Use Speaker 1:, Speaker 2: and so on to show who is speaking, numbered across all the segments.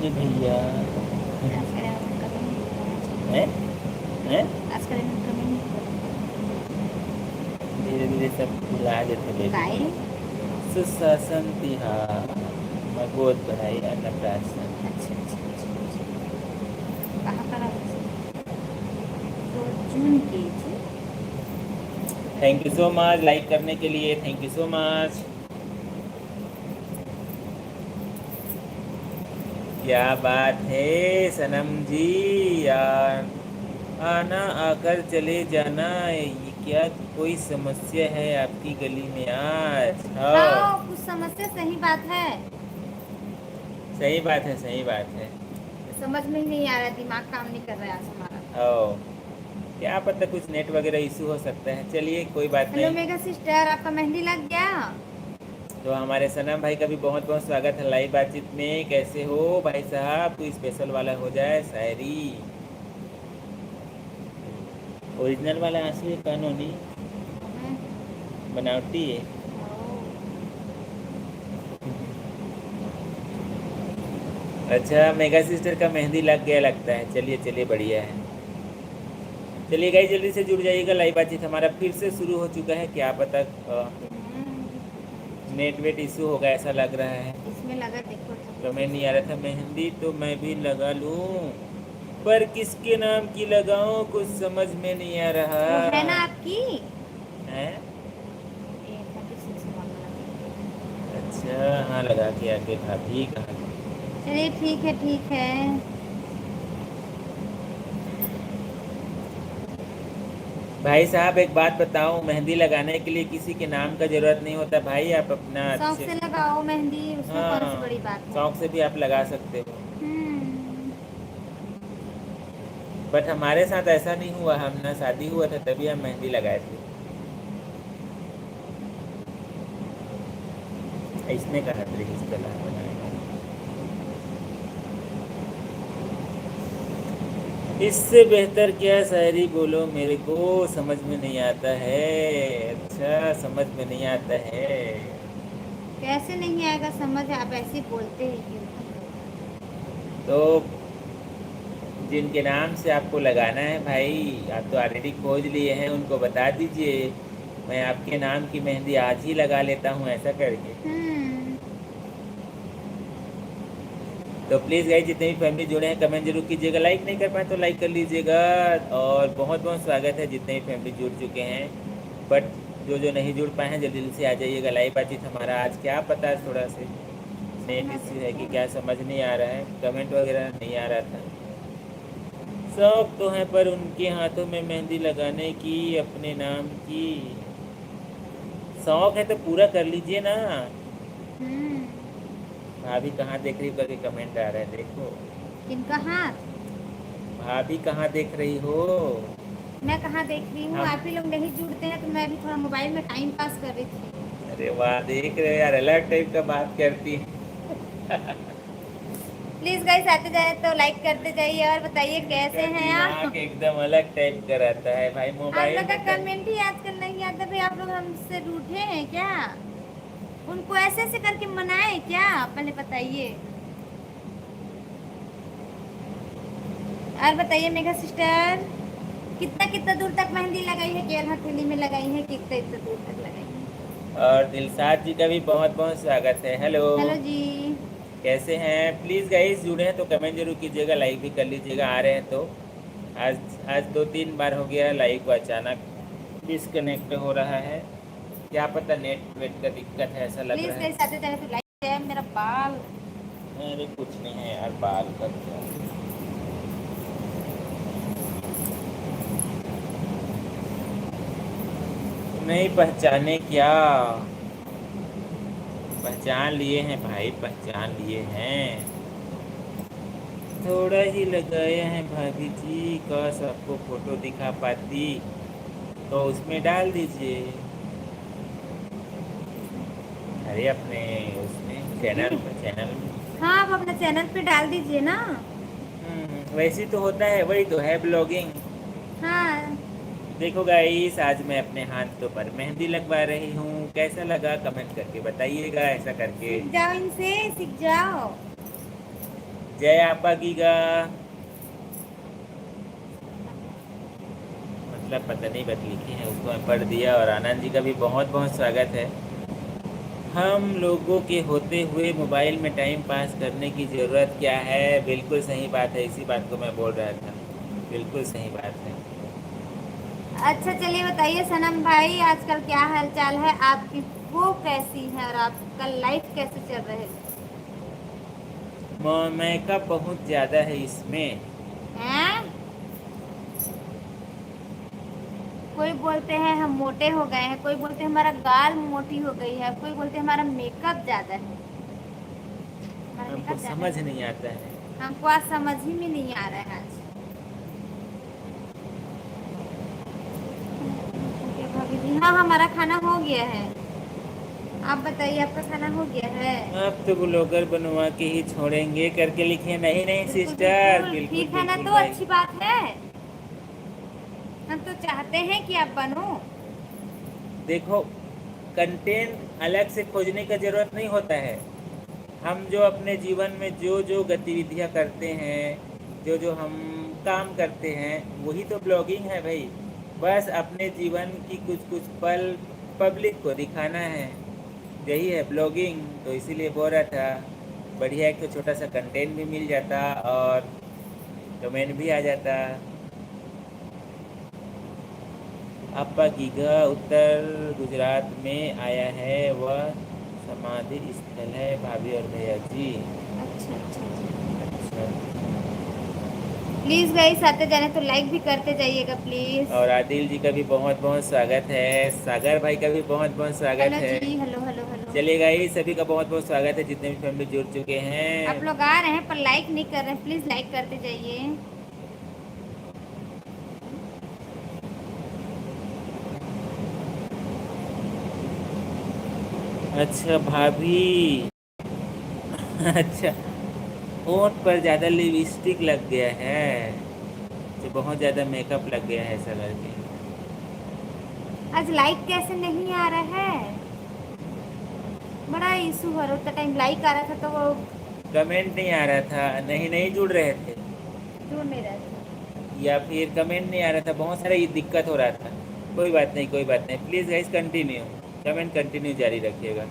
Speaker 1: अरे भैया हैं हैं धीरे धीरे सब भुला देते बेबी। सुशासन तिहार मगोद बढ़ाई अन्नप्राशन। Thank you so much like करने के लिए, थैंक यू सो मच। क्या बात है सनम जी यार, आना आकर चले जाना। ये क्या कोई समस्या है आपकी गली में आज? हाँ
Speaker 2: कुछ समस्या, सही बात है।
Speaker 1: सही बात है, सही बात है।
Speaker 2: समझ में ही नहीं आ रहा, दिमाग काम नहीं कर रहा है आज हमारा।
Speaker 1: क्या पता कुछ नेट वगैरह इशू हो सकता है। चलिए कोई बात
Speaker 2: हेलो
Speaker 1: नहीं।
Speaker 2: मेगा सिस्टर, आपका मेहंदी लग गया?
Speaker 1: तो हमारे सनम भाई का भी बहुत बहुत स्वागत है लाइव बातचीत में। कैसे हो भाई साहब? कोई स्पेशल वाला हो जाए शायरी। ओरिजिनल वाला आंसू है कानूनी बनावटी है। अच्छा मेगा सिस्टर का मेहंदी लग गया लगता है। चलिए चलिए बढ़िया है। चलिए गाइस जल्दी से जुड़ जाइएगा, लाइव बातचीत हमारा फिर से शुरू हो चुका है। क्या पता नेट वेट इशू होगा ऐसा लग रहा है।
Speaker 2: इसमें लगा देखो
Speaker 1: तो मैं नहीं आ रहा था। मेहंदी तो मैं भी लगा लूं, पर किसके नाम की लगाऊं कुछ समझ में नहीं आ रहा।
Speaker 2: वो है ना आपकी
Speaker 1: है? अच्छा हाँ लगा के आके भाभी कहा।
Speaker 2: चलिए ठीक है ठीक है।
Speaker 1: भाई साहब एक बात बताऊं, मेहंदी लगाने के लिए किसी के नाम का जरूरत नहीं होता भाई। आप अपना
Speaker 2: शौक से लगाओ मेहंदी, उसमें कौन सी
Speaker 1: हाँ
Speaker 2: बड़ी बात है।
Speaker 1: शौक से भी आप लगा सकते हो। बट हमारे साथ ऐसा नहीं हुआ। हम ना शादी हुआ था तभी हम मेहंदी लगाए थे। इसने कहा था इस तरह बनाएगा। इससे बेहतर क्या शायरी बोलो, मेरे को समझ में नहीं आता है। अच्छा समझ में नहीं आता है।
Speaker 2: कैसे नहीं आएगा समझ, आप ऐसे बोलते हैं क्यों?
Speaker 1: तो जिनके नाम से आपको लगाना है भाई, आप तो ऑलरेडी खोज लिए हैं, उनको बता दीजिए मैं आपके नाम की मेहंदी आज ही लगा लेता हूँ ऐसा करके। तो प्लीज़ गाइस जितने भी फैमिली जुड़े हैं कमेंट जरूर कीजिएगा। लाइक नहीं कर पाए तो लाइक कर लीजिएगा। और बहुत बहुत स्वागत है जितने भी फैमिली जुड़ चुके हैं। बट जो जो नहीं जुड़ पाए हैं जल्दी जल्दी से आ जाइएगा। लाइव बातचीत हमारा आज क्या पता है थोड़ा से नेट इश्यू है कि क्या समझ नहीं आ रहा है। कमेंट वगैरह नहीं आ रहा था। शौक तो है पर उनके हाथों में मेहंदी लगाने की अपने नाम की। शौक है तो पूरा कर लीजिए ना। भाभी कहाँ देख रही हो करके कमेंट आ रहा है देखो।
Speaker 2: किनका हाथ?
Speaker 1: भाभी कहाँ देख रही हो?
Speaker 2: मैं कहाँ देख रही हूँ, आप ही लोग नहीं जुड़ते हैं तो मैं भी थोड़ा मोबाइल में टाइम पास कर रही थी।
Speaker 1: अरे वाह देख रहे हो यार, अलग टाइप का बात करती है।
Speaker 2: प्लीज गाइस आते जाए तो लाइक करते जाइए और बताइए कैसे हैं आप।
Speaker 1: दिमाग एकदम अलग टाइप का रहता है भाई
Speaker 2: आप
Speaker 1: मोबाइल
Speaker 2: लोग का
Speaker 1: में
Speaker 2: कमेंट ही आजकल नहीं आता भाई, आप लोग हमसे रूठे हैं क्या? उनको ऐसे ऐसे करके मनाए क्या, पहले बताइए। और बताइए मेघा सिस्टर, कितना कितना दूर तक मेहंदी लगाई है, केवल हथेली में लगाई है कि इतना इतना दूर तक लगाई है?
Speaker 1: और दिलसाद जी का भी बहुत बहुत स्वागत है। हेलो
Speaker 2: हेलो जी।
Speaker 1: कैसे हैं? प्लीज़ गाइस जुड़े हैं तो कमेंट जरूर कीजिएगा, लाइक भी कर लीजिएगा। आ रहे हैं तो आज आज 2-3 बार हो गया लाइक को अचानक डिसकनेक्ट हो रहा है। क्या पता नेट वेट का दिक्कत है ऐसा लग
Speaker 2: प्लीज
Speaker 1: रहा
Speaker 2: गाइस
Speaker 1: है।
Speaker 2: आते जाए तो लाइक है। मेरा बाल
Speaker 1: अरे कुछ नहीं है यार बाल का क्या। नहीं पहचाने क्या? पहचान लिए हैं भाई, पहचान लिए हैं। थोड़ा ही लगाया है भाभी जी, काश आपको फोटो दिखा पाती तो उसमें डाल दीजिए। अरे अपने उसमें चैनल में।
Speaker 2: हाँ, आप अपना चैनल पे डाल दीजिए ना।
Speaker 1: वैसे तो होता है, वही तो है ब्लॉगिंग।
Speaker 2: हाँ,
Speaker 1: देखो गाइस आज मैं अपने हाथों पर मेहंदी लगवा रही हूँ। कैसा लगा कमेंट करके बताइएगा ऐसा करके।
Speaker 2: सीख जाओ इनसे, सीख जाओ।
Speaker 1: जय आपा गीगा। मतलब पता नहीं बत लिखी है, उसको मैं पढ़ दिया। और आनंद जी का भी बहुत बहुत स्वागत है। हम लोगों के होते हुए मोबाइल में टाइम पास करने की ज़रूरत क्या है? बिल्कुल सही बात है, इसी बात को मैं बोल रहा था। बिल्कुल सही बात है।
Speaker 2: अच्छा चलिए बताइए सनम भाई, आजकल क्या हाल चाल है आपकी? वो कैसी है और आपका लाइफ कैसे चल रहे
Speaker 1: मेकअप बहुत ज़्यादा है इसमें।
Speaker 2: हैं? कोई बोलते हैं हम मोटे हो गए हैं, कोई बोलते हैं हमारा गाल मोटी हो गई है, कोई बोलते हैं हमारा मेकअप ज्यादा है। हमारा
Speaker 1: हमको
Speaker 2: मेकअप ज्यादा
Speaker 1: समझ
Speaker 2: है।
Speaker 1: नहीं आता है।
Speaker 2: हमको आज समझ ही में नहीं आ रहा है आज। ठीक है भाभी जी, हाँ हमारा खाना हो गया है। आप बताइए आपका खाना हो गया है?
Speaker 1: आप तो ब्लॉगर बनवा के ही छोड़ेंगे करके लिखे। नहीं नहीं
Speaker 2: बिल्कुल
Speaker 1: सिस्टर,
Speaker 2: बिल्कुल
Speaker 1: बिल्कुल
Speaker 2: ठीक है ना,
Speaker 1: बिल्कुल
Speaker 2: तो
Speaker 1: भाई।
Speaker 2: अच्छी बात है। हम तो चाहते हैं कि आप बनो।
Speaker 1: देखो, कंटेंट अलग से खोजने का ज़रूरत नहीं होता है। हम जो अपने जीवन में जो जो गतिविधियां करते हैं, जो जो हम काम करते हैं, वही तो ब्लॉगिंग है भाई। बस अपने जीवन की कुछ कुछ पल पब्लिक को दिखाना है, यही है ब्लॉगिंग। तो इसीलिए बोल रहा था, बढ़िया एक तो छोटा सा कंटेंट भी मिल जाता और कमेंट भी आ जाता। आपा गीगा उत्तर गुजरात में आया है, वह समाधि स्थल है भाभी और भैया जी।
Speaker 2: अच्छा अच्छा जी।
Speaker 1: अच्छा।
Speaker 2: प्लीज गाइस आते जाने तो लाइक भी करते जाइएगा प्लीज।
Speaker 1: और आदिल जी का भी बहुत बहुत स्वागत है। सागर भाई का भी बहुत बहुत स्वागत
Speaker 2: हेलो
Speaker 1: है।
Speaker 2: जी, हेलो हेलो हेलो।
Speaker 1: चलिए गाइस, सभी का बहुत बहुत स्वागत है जितने भी फैमिली जुड़ चुके
Speaker 2: आप
Speaker 1: हैं।
Speaker 2: लोग आ रहे हैं पर लाइक नहीं कर रहे हैं, प्लीज लाइक करते जाइए।
Speaker 1: अच्छा भाभी। अच्छा, होंठ पर ज़्यादा लिपस्टिक लग गया है, जो बहुत ज़्यादा मेकअप लग गया है ऐसा करके।
Speaker 2: आज लाइक कैसे नहीं आ रहा है? बड़ा इशू हो रहा है। उतना टाइम लाइक आ रहा था तो वो
Speaker 1: कमेंट नहीं आ रहा था, नहीं नहीं जुड़ रहे थे,
Speaker 2: जुड़ नहीं रहा था।
Speaker 1: या फिर कमेंट नहीं आ रहा था, बहुत सारा ये दिक्कत हो रहा था। कोई बात नहीं, कोई बात नहीं, please guys continue, comment continue जारी रखिएगा।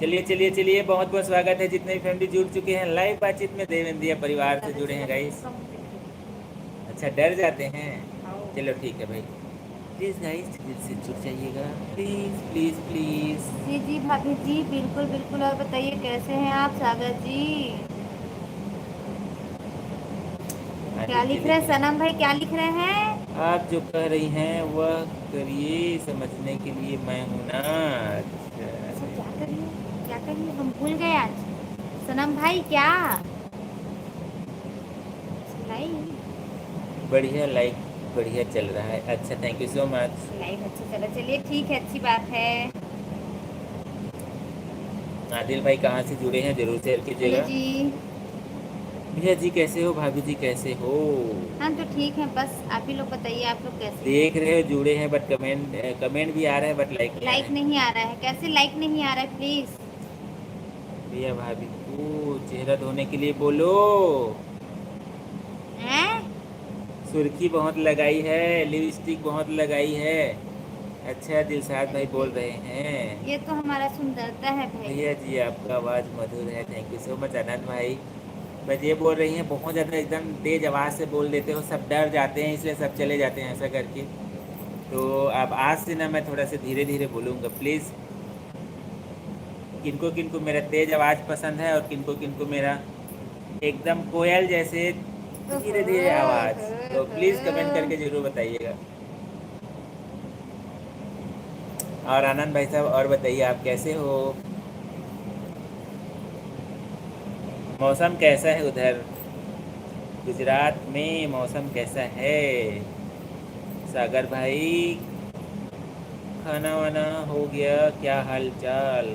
Speaker 1: चलिए चलिए चलिए, बहुत बहुत स्वागत है जितने भी फैमिली जुड़ चुके हैं लाइव बातचीत में। देवेंद्रिया परिवार से जुड़े हैं गाइस। अच्छा, डर जाते हैं? चलो ठीक है भाई। प्लीज़ गाइस दिल से जुड़ जाइएगा, प्लीज़ प्लीज़ प्लीज़।
Speaker 2: जी जी भाभी जी, बिल्कुल बिल्कुल। और बताइए कैसे हैं आप सागर जी? क्या
Speaker 1: आदित्य
Speaker 2: लिख रहे हैं
Speaker 1: लिखे,
Speaker 2: सनम भाई, क्या लिख रहे हैं?
Speaker 1: आप जो कह रही हैं वह करिए, समझने के लिए मैं हूँ ना। अच्छा
Speaker 2: अच्छा
Speaker 1: अरे,
Speaker 2: क्या करिए? क्या करिए, हम भूल गए आज। सनम भाई क्या सिलाई?
Speaker 1: बढ़िया लाइक, बढ़िया चल रहा है। अच्छा, thank you so much.
Speaker 2: Live अच्छा चला, चलिए ठीक है, अच्छी बात है।
Speaker 1: आदिल भाई कहाँ से जुड़े हैं जरूर शेयर
Speaker 2: हेलो
Speaker 1: कीजिएगा।
Speaker 2: जी।
Speaker 1: भैया जी कैसे हो, भाभी जी कैसे हो?
Speaker 2: हम तो ठीक हैं, बस आप ही लोग बताइए आप लोग कैसे हैं?
Speaker 1: देख रहे हो जुड़े हैं, बट कमेंट भी आ रहा है, बट लाइक नहीं आ रहा
Speaker 2: लाइक
Speaker 1: है।
Speaker 2: नहीं आ रहा है? कैसे लाइक नहीं आ रहा है प्लीज?
Speaker 1: भैया भाभी को चेहरा धोने के लिए बोलो।
Speaker 2: हैं?
Speaker 1: सुर्खी बहुत लगाई है, लिपस्टिक बहुत लगाई है। अच्छा, दिलशाद भाई बोल रहे हैं।
Speaker 2: ये तो हमारा सुंदरता है भाई।
Speaker 1: भैया जी आपका आवाज़ मधुर है, थैंक यू सो मच आनंद भाई। बस ये बोल रही हैं बहुत ज़्यादा एकदम तेज़ आवाज़ से बोल देते हो, सब डर जाते हैं इसलिए सब चले जाते हैं ऐसा करके। तो अब आज से ना मैं थोड़ा सा धीरे धीरे बोलूँगा प्लीज़। किनको किनको मेरा तेज़ आवाज़ पसंद है और किनको किनको मेरा एकदम कोयल जैसे धीरे धीरे आवाज़, तो प्लीज़ कमेंट करके ज़रूर बताइएगा। और आनंद भाई साहब और बताइए आप कैसे हो? मौसम कैसा है उधर गुजरात में, मौसम कैसा है? सागर भाई खाना वाना हो गया, क्या हाल चाल?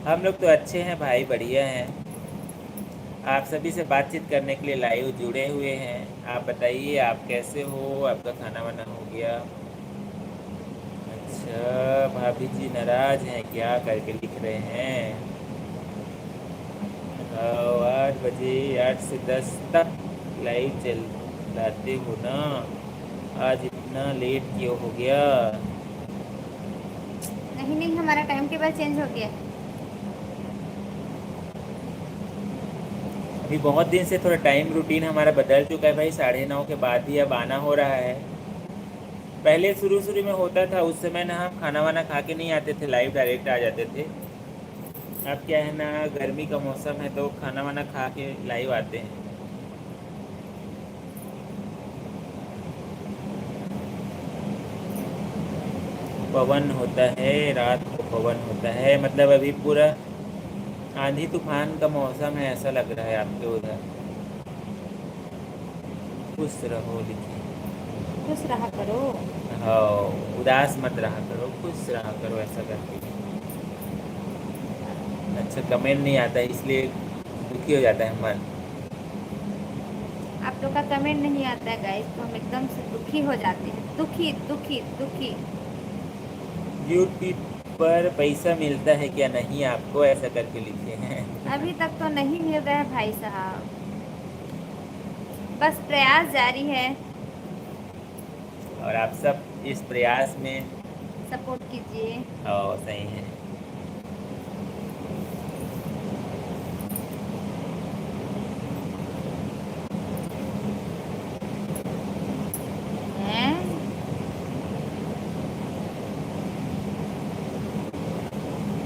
Speaker 1: हम लोग तो अच्छे हैं भाई, बढ़िया हैं। आप सभी से बातचीत करने के लिए लाइव जुड़े हुए हैं। आप बताइए आप कैसे हो, आपका खाना वाना हो गया? अच्छा, भाभी जी नाराज हैं क्या करके लिख रहे हैं? हाँ, 8 बजे 8 से 10 तक लाइव चलाते हो ना, आज इतना लेट क्यों हो गया?
Speaker 2: नहीं नहीं, हमारा टाइम टेबल चेंज हो गया।
Speaker 1: अभी बहुत दिन से थोड़ा टाइम रूटीन हमारा बदल चुका है भाई, 9:30 के बाद ही अब आना हो रहा है। पहले शुरू शुरू में होता था, उस समय ना हम खाना वाना खा के नहीं आते थे, लाइव डायरेक्ट आ जाते थे। अब क्या है ना, गर्मी का मौसम है तो खाना वाना खा के लाइव आते हैं। पवन होता है रात को, पवन होता है मतलब अभी पूरा आंधी तूफान का मौसम है, ऐसा लग रहा है आपके उधर। खुश रहो लिखे।
Speaker 2: खुश रहा करो।
Speaker 1: हाँ, उदास मत रहा करो, खुश रहा करो, ऐसा करके। अच्छा कमेंट नहीं आता है इसलिए दुखी हो जाता है मन।
Speaker 2: आप लोग का कमेंट नहीं आता है गाइस तो हम एकदम से दुखी हो जाते हैं, दुखी दुखी दुखी।
Speaker 1: यूट्यूब पर पैसा मिलता है क्या? नहीं आपको, ऐसा करके लिखे हैं।
Speaker 2: अभी तक तो नहीं मिल रहा है भाई साहब, बस प्रयास जारी है।
Speaker 1: और आप सब इस प्रयास में
Speaker 2: सपोर्ट कीजिए।
Speaker 1: हाँ सही है।
Speaker 2: हैं?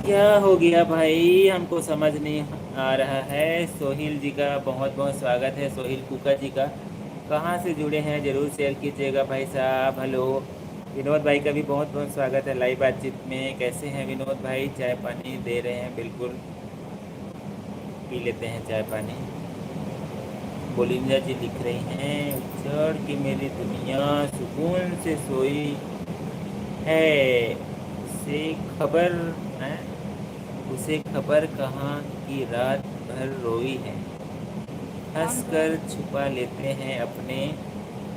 Speaker 1: क्या हो गया भाई, हमको समझ नहीं आ रहा है। सोहिल जी का बहुत बहुत स्वागत है, सोहिल कुका जी का। कहाँ से जुड़े हैं ज़रूर शेयर कीजिएगा भाई साहब। हेलो विनोद भाई का भी बहुत बहुत स्वागत है लाइव बातचीत में। कैसे हैं विनोद भाई? चाय पानी दे रहे हैं? बिल्कुल पी लेते हैं चाय पानी। बोलिंजा जी लिख रही हैं, उछड़ के मेरी दुनिया सुकून से सोई है, उसे खबर है, उसे खबर कहाँ की रात भर रोई है। हंस कर छुपा लेते हैं अपने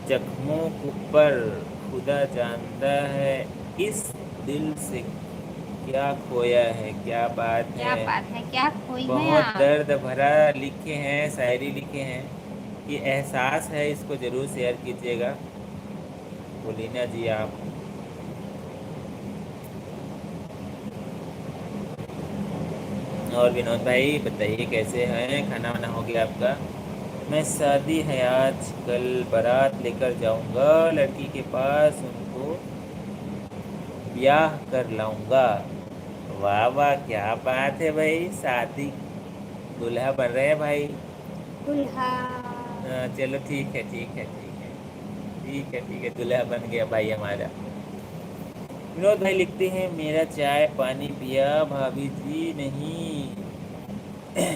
Speaker 1: जख्मों पर, खुदा जानता है इस दिल से क्या खोया है। क्या बात
Speaker 2: क्या
Speaker 1: है,
Speaker 2: बात है, क्या खोई है
Speaker 1: बहुत
Speaker 2: आप?
Speaker 1: दर्द भरा लिखे हैं, शायरी लिखे हैं। ये एहसास है, इसको ज़रूर शेयर कीजिएगा। बोलीना जी आप। और विनोद भाई बताइए कैसे हैं? खाना वाना हो गया आपका? मैं शादी है आज, कल बारात लेकर जाऊंगा लड़की के पास, उनको ब्याह कर लाऊंगा। वाह वाह, क्या बात है भाई, शादी दूल्हा बन रहे हैं भाई।
Speaker 2: दुल्हा।
Speaker 1: चलो ठीक है ठीक है ठीक है ठीक है ठीक है, दूल्हा बन गया भाई हमारा। विनोद भाई लिखते हैं, मेरा चाय पानी पिया भाभी जी? नहीं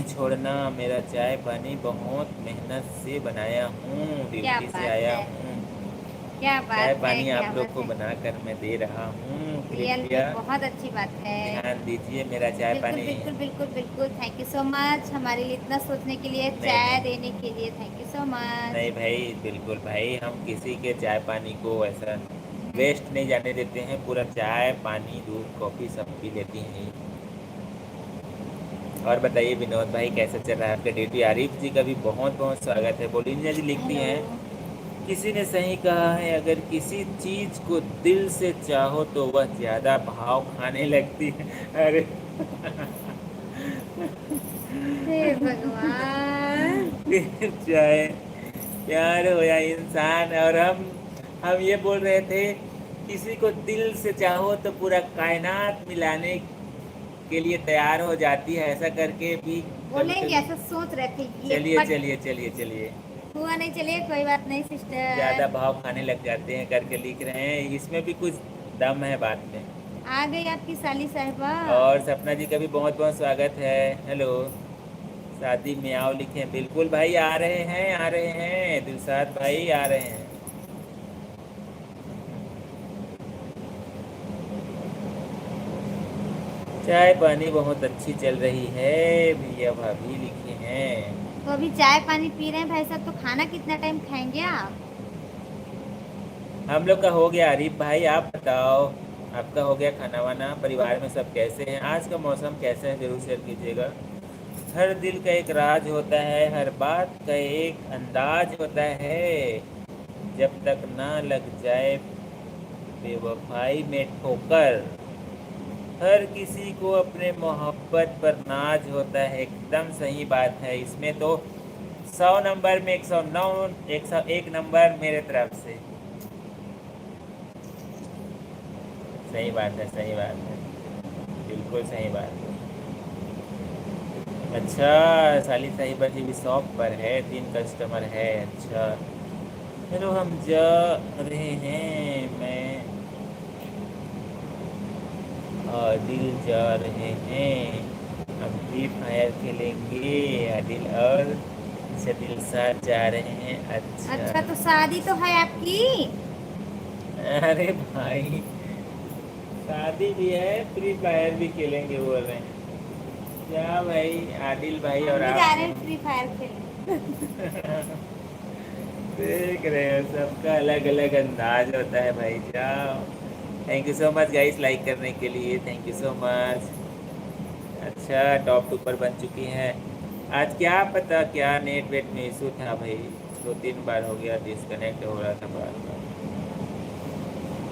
Speaker 1: छोड़ना, मेरा चाय पानी बहुत मेहनत से बनाया हूँ,
Speaker 2: क्या
Speaker 1: ड्यूटी से
Speaker 2: बात
Speaker 1: आया
Speaker 2: है,
Speaker 1: हूँ।
Speaker 2: क्या
Speaker 1: चाय
Speaker 2: बात है,
Speaker 1: पानी
Speaker 2: क्या
Speaker 1: आप लोग
Speaker 2: बात
Speaker 1: को
Speaker 2: है।
Speaker 1: बनाकर मैं दे रहा हूँ,
Speaker 2: रियल
Speaker 1: कृपया
Speaker 2: में बहुत अच्छी बात है।
Speaker 1: ध्यान दीजिए मेरा चाय
Speaker 2: बिल्कुल
Speaker 1: पानी।
Speaker 2: बिल्कुल बिल्कुल बिल्कुल, थैंक यू सो मच हमारे लिए इतना सोचने के लिए,
Speaker 1: नहीं
Speaker 2: चाय
Speaker 1: नहीं
Speaker 2: देने के लिए, थैंक यू सो मच।
Speaker 1: नहीं भाई, बिल्कुल भाई, हम किसी के चाय पानी को ऐसा वेस्ट नहीं जाने देते हैं। पूरा चाय पानी दूध कॉफ़ी सब पी लेती हैं। और बताइए विनोद भाई कैसे चल रहा है आपका ड्यूटी? आरिफ जी का भी बहुत बहुत स्वागत है। बोलिंजा जी लिखती
Speaker 2: हेलो।
Speaker 1: हैं, किसी ने सही कहा है, अगर किसी चीज़ को दिल से चाहो तो वह ज़्यादा भाव खाने लगती है। अरे
Speaker 2: हे भगवान।
Speaker 1: चाहे प्यार हो या इंसान, और हम ये बोल रहे थे किसी को दिल से चाहो तो पूरा कायनात मिलाने के लिए तैयार हो जाती है, ऐसा करके भी कभी
Speaker 2: बोलेंगे,
Speaker 1: कभी।
Speaker 2: ऐसा सोच रहे थे ये
Speaker 1: चलिए
Speaker 2: बट
Speaker 1: चलिए चलिए चलिए,
Speaker 2: हुआ नहीं। चलिए कोई बात नहीं
Speaker 1: ज़्यादा
Speaker 2: सिस्टर।
Speaker 1: भाव खाने लग जाते हैं करके लिख रहे हैं, इसमें भी कुछ दम है बात में।
Speaker 2: आ गई आपकी साली साहिबा।
Speaker 1: और सपना जी का भी बहुत बहुत स्वागत है। हेलो शादी में आओ लिखे हैं, बिल्कुल भाई आ रहे हैं आ रहे हैं, दिलसाद भाई आ रहे हैं। चाय पानी बहुत अच्छी चल रही है, भैया भाभी लिखे हैं।
Speaker 2: तो अभी चाय पानी पी रहे हैं भाई साहब, तो खाना कितना टाइम खाएंगे आप?
Speaker 1: हम लोग का हो गया। आरिफ भाई आप बताओ, आपका हो गया खाना वाना? परिवार में सब कैसे हैं? आज का मौसम कैसा है ज़रूर शेयर कीजिएगा। हर दिल का एक राज होता है, हर बात का एक अंदाज होता है। जब तक ना लग जाए बेवफाई में ठोकर, हर किसी को अपने मोहब्बत पर नाज होता है। एकदम सही बात है। इसमें तो 100 नंबर में 109, 101 नंबर मेरे तरफ से। सही बात है, सही बात है, बिल्कुल सही बात है। अच्छा, साली साहिबा जी भी शॉप पर है, 3 कस्टमर है। अच्छा चलो हम जा रहे हैं, मैं आदिल जा रहे हैं। हम फ्री फायर खेलेंगे, आदिल और सदिल साथ जा रहे हैं। अच्छा
Speaker 2: अच्छा तो शादी तो है आपकी?
Speaker 1: अरे भाई, शादी भी है, फ्री फायर भी खेलेंगे बोल रहे हैं। क्या भाई, आदिल भाई
Speaker 2: हम
Speaker 1: और
Speaker 2: भी
Speaker 1: आप
Speaker 2: जा रहे हैं
Speaker 1: दोनों
Speaker 2: फ्री फायर खेलने।
Speaker 1: देख रहे हो, सबका अलग अलग अंदाज होता है भाई। जाओ, thank you so much guys like करने के लिए, थैंक यू सो मच। अच्छा, टॉप 2 पर बन चुकी हैं। आज क्या पता क्या नेट वेट में इशू था भाई, 2-3 बार हो गया, डिस्कनेक्ट हो रहा था बार बार।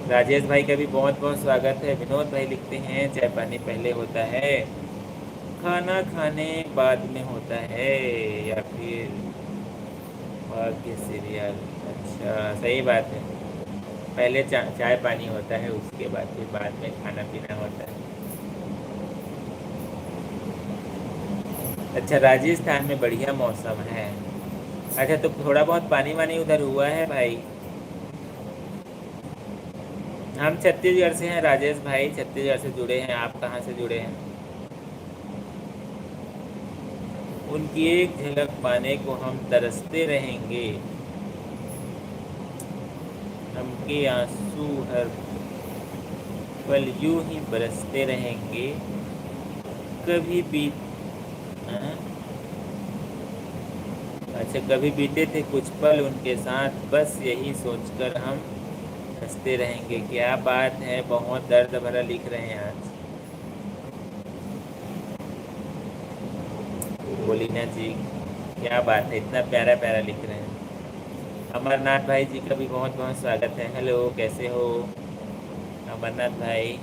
Speaker 1: राजेश भाई का भी बहुत बहुत स्वागत है। विनोद भाई लिखते हैं, चाय पानी पहले होता है, खाना खाने बाद में होता है, या फिर भाग्य सीरियल। अच्छा सही बात है, पहले चाय पानी होता है, उसके बाद में खाना पीना होता है। अच्छा, राजस्थान में बढ़िया मौसम है। अच्छा, तो थोड़ा बहुत पानी वानी उधर हुआ है भाई? हम छत्तीसगढ़ से हैं राजेश भाई, छत्तीसगढ़ से जुड़े हैं। आप कहाँ से जुड़े हैं? उनकी एक झलक पाने को हम तरसते रहेंगे, हमके आंसू हर पल यूं ही बरसते रहेंगे। कभी बीत हाँ? अच्छा, कभी बीते थे कुछ पल उनके साथ, बस यही सोचकर हम हंसते रहेंगे। क्या बात है, बहुत दर्द भरा लिख रहे हैं आज। बोलीना जी, क्या बात है, इतना प्यारा प्यारा लिख रहे हैं। अमरनाथ भाई जी का भी बहुत बहुत स्वागत है। हेलो, कैसे हो अमरनाथ भाई?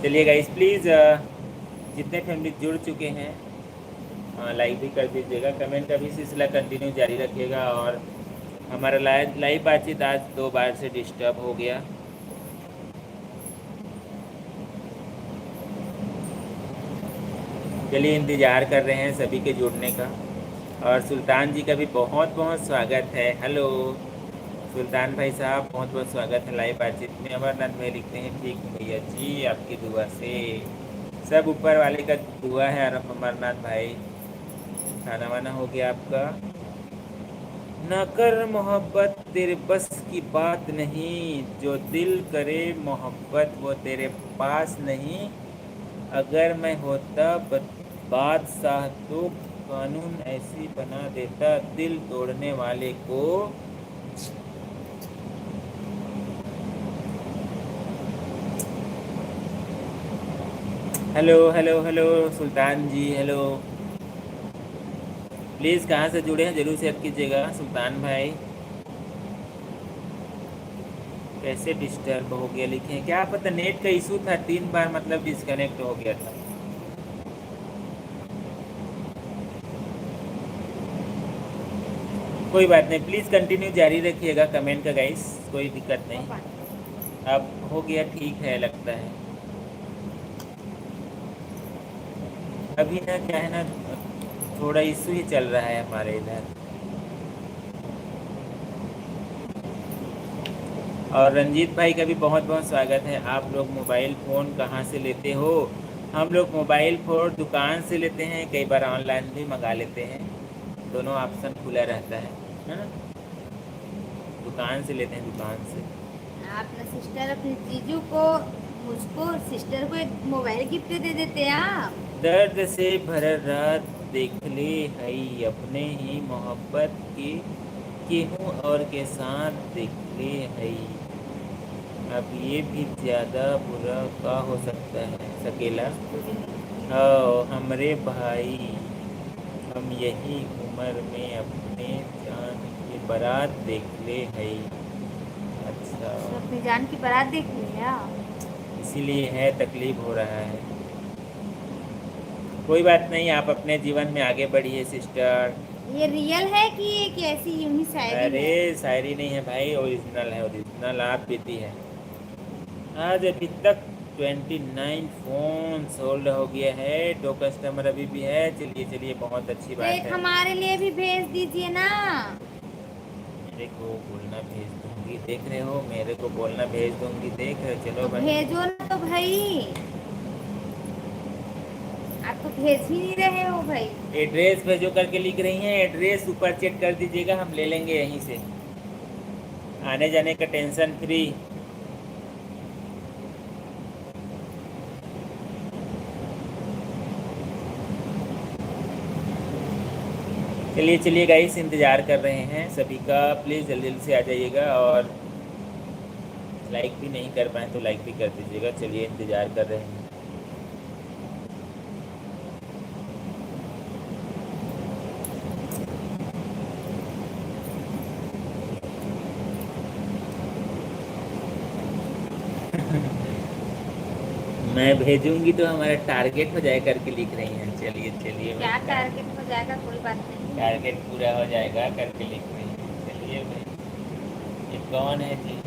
Speaker 1: चलिए गाइस, प्लीज़ जितने फैमिली जुड़ चुके हैं लाइक भी कर दीजिएगा, कमेंट का भी सिलसिला कंटिन्यू जारी रखिएगा। और हमारा लाइव बातचीत आज 2 बार से डिस्टर्ब हो गया। चलिए, इंतज़ार कर रहे हैं सभी के जुड़ने का। और सुल्तान जी का भी बहुत बहुत स्वागत है। हेलो सुल्तान भाई साहब, बहुत बहुत स्वागत है लाइव बातचीत में। अमरनाथ भाई लिखते हैं, ठीक भैया जी, आपकी दुआ से सब ऊपर वाले का दुआ है। और अमरनाथ भाई, खाना वाना हो गया आपका? न कर मोहब्बत तेरे बस की बात नहीं, जो दिल करे मोहब्बत वो तेरे पास नहीं। अगर मैं होता बादशाह तो कानून ऐसी बना देता, दिल तोड़ने वाले को। Hello hello hello Sultan ji, hello. Please कहाँ से जुड़े हैं ज़रूर शेयर कीजिएगा सुल्तान भाई। कैसे डिस्टर्ब हो गया लिखे, क्या पता नेट का इशू था, 3 बार मतलब डिस्कनेक्ट हो गया था। कोई बात नहीं, प्लीज़ कंटिन्यू जारी रखिएगा कमेंट का गाइस, कोई दिक्कत नहीं। अब हो गया, ठीक है लगता है। अभी ना क्या है ना, थोड़ा इशू ही चल रहा है हमारे इधर। और रंजीत भाई का भी बहुत बहुत स्वागत है। आप लोग मोबाइल फ़ोन कहाँ से लेते हो? हम लोग मोबाइल फ़ोन दुकान से लेते हैं, कई बार ऑनलाइन भी मंगा लेते हैं, दोनों ऑप्शन खुला रहता है ना। दुकान से लेते हैं, दुकान से।
Speaker 2: अपना सिस्टर अपने जीजू को, मुझको सिस्टर को एक मोबाइल गिफ्ट दे देते आप।
Speaker 1: दर्द से भर रात देख ले हई, अपने ही मोहब्बत की केहूँ और के साथ देख ले हई। अब ये भी ज़्यादा बुरा का हो सकता है सकेला। ओ हमरे भाई, हम यही उम्र में अपने जान की बारात देख ले है। अच्छा,
Speaker 2: तो अपनी जान की बारात देख लिया।
Speaker 1: इसीलिए है तकलीफ हो रहा है। कोई बात नहीं, आप अपने जीवन में आगे बढ़िए सिस्टर।
Speaker 2: ये रियल है कि एक ऐसी यूं ही शायरी
Speaker 1: अरे
Speaker 2: है?
Speaker 1: शायरी नहीं है भाई, ओरिजिनल है, ओरिजिनल आप बीती है। आज अभी तक 29 फ़ोन सोल्ड हो गया है, 2 कस्टमर अभी भी है। चलिए चलिए, बहुत अच्छी
Speaker 2: तो
Speaker 1: बात
Speaker 2: एक
Speaker 1: है।
Speaker 2: हमारे लिए भी भेज दीजिए ना।
Speaker 1: मेरे को बोलना भेज दूंगी, देख रहे हो, मेरे को बोलना भेज दूंगी, देख रहे हो। चलो
Speaker 2: तो
Speaker 1: भाई,
Speaker 2: भेजो ना तो भाई, आप तो भेज ही नहीं रहे हो भाई।
Speaker 1: एड्रेस भेजो करके लिख रही हैं। एड्रेस ऊपर चेक कर दीजिएगा, हम ले लेंगे यहीं से। आने जाने का टेंशन फ्री। चलिए चलिए गाइस, इंतज़ार कर रहे हैं सभी का। प्लीज़ जल्दी जल्दी से आ जाइएगा, और लाइक भी नहीं कर पाए तो लाइक भी कर दीजिएगा। चलिए, इंतज़ार कर रहे हैं। मैं भेजूंगी तो हमारा टारगेट हो जाए करके लिख रही हैं। चलिए चलिए
Speaker 2: क्या
Speaker 1: भाई,
Speaker 2: टारगेट हो जाएगा, कोई बात नहीं।
Speaker 1: टारगेट पूरा हो जाएगा करके लिख रही हैं। चलिए भाई, ये कौन है जी?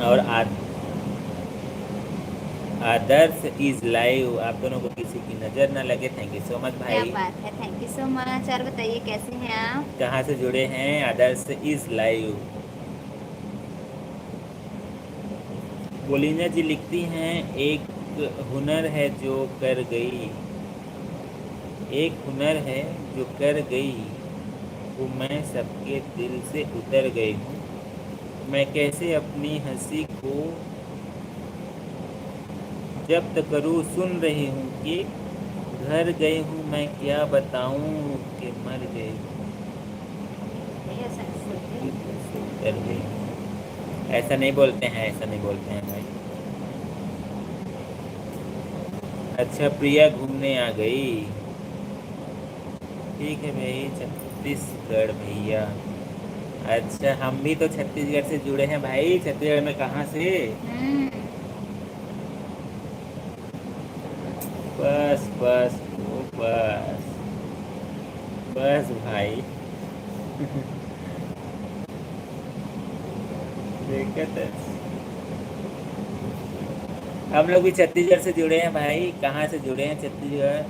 Speaker 1: और आदर्श इज लाइव। आप दोनों को किसी की नज़र ना लगे। थैंक यू सो मच
Speaker 2: क्या
Speaker 1: भाई।
Speaker 2: बात है, थैंक यू सो मच। और बताइए कैसे हैं आप?
Speaker 1: कहाँ से जुड़े हैं? आदर्श इज लाइव। बोलिना जी लिखती हैं, एक हुनर है जो कर गई, एक हुनर है जो कर गई, वो मैं सबके दिल से उतर गई हूँ। मैं कैसे अपनी हंसी को जब्त करूँ। सुन रही हूँ कि घर गई हूँ, मैं क्या बताऊँ कि मर गई हूँ,
Speaker 2: ऐसा नहीं बोलते।
Speaker 1: उतर गई हूँ। ऐसा नहीं बोलते हैं, ऐसा नहीं बोलते हैं भाई। अच्छा, प्रिया घूमने आ गई। ठीक है भाई, छत्तीसगढ़ भैया। अच्छा, हम भी तो छत्तीसगढ़ से जुड़े हैं भाई। छत्तीसगढ़ में कहाँ से?
Speaker 2: हम्म।
Speaker 1: बस बस, ओ बस बस भाई। दिक्कत है। हम लोग भी छत्तीसगढ़ से जुड़े हैं भाई। कहाँ से जुड़े हैं? छत्तीसगढ़।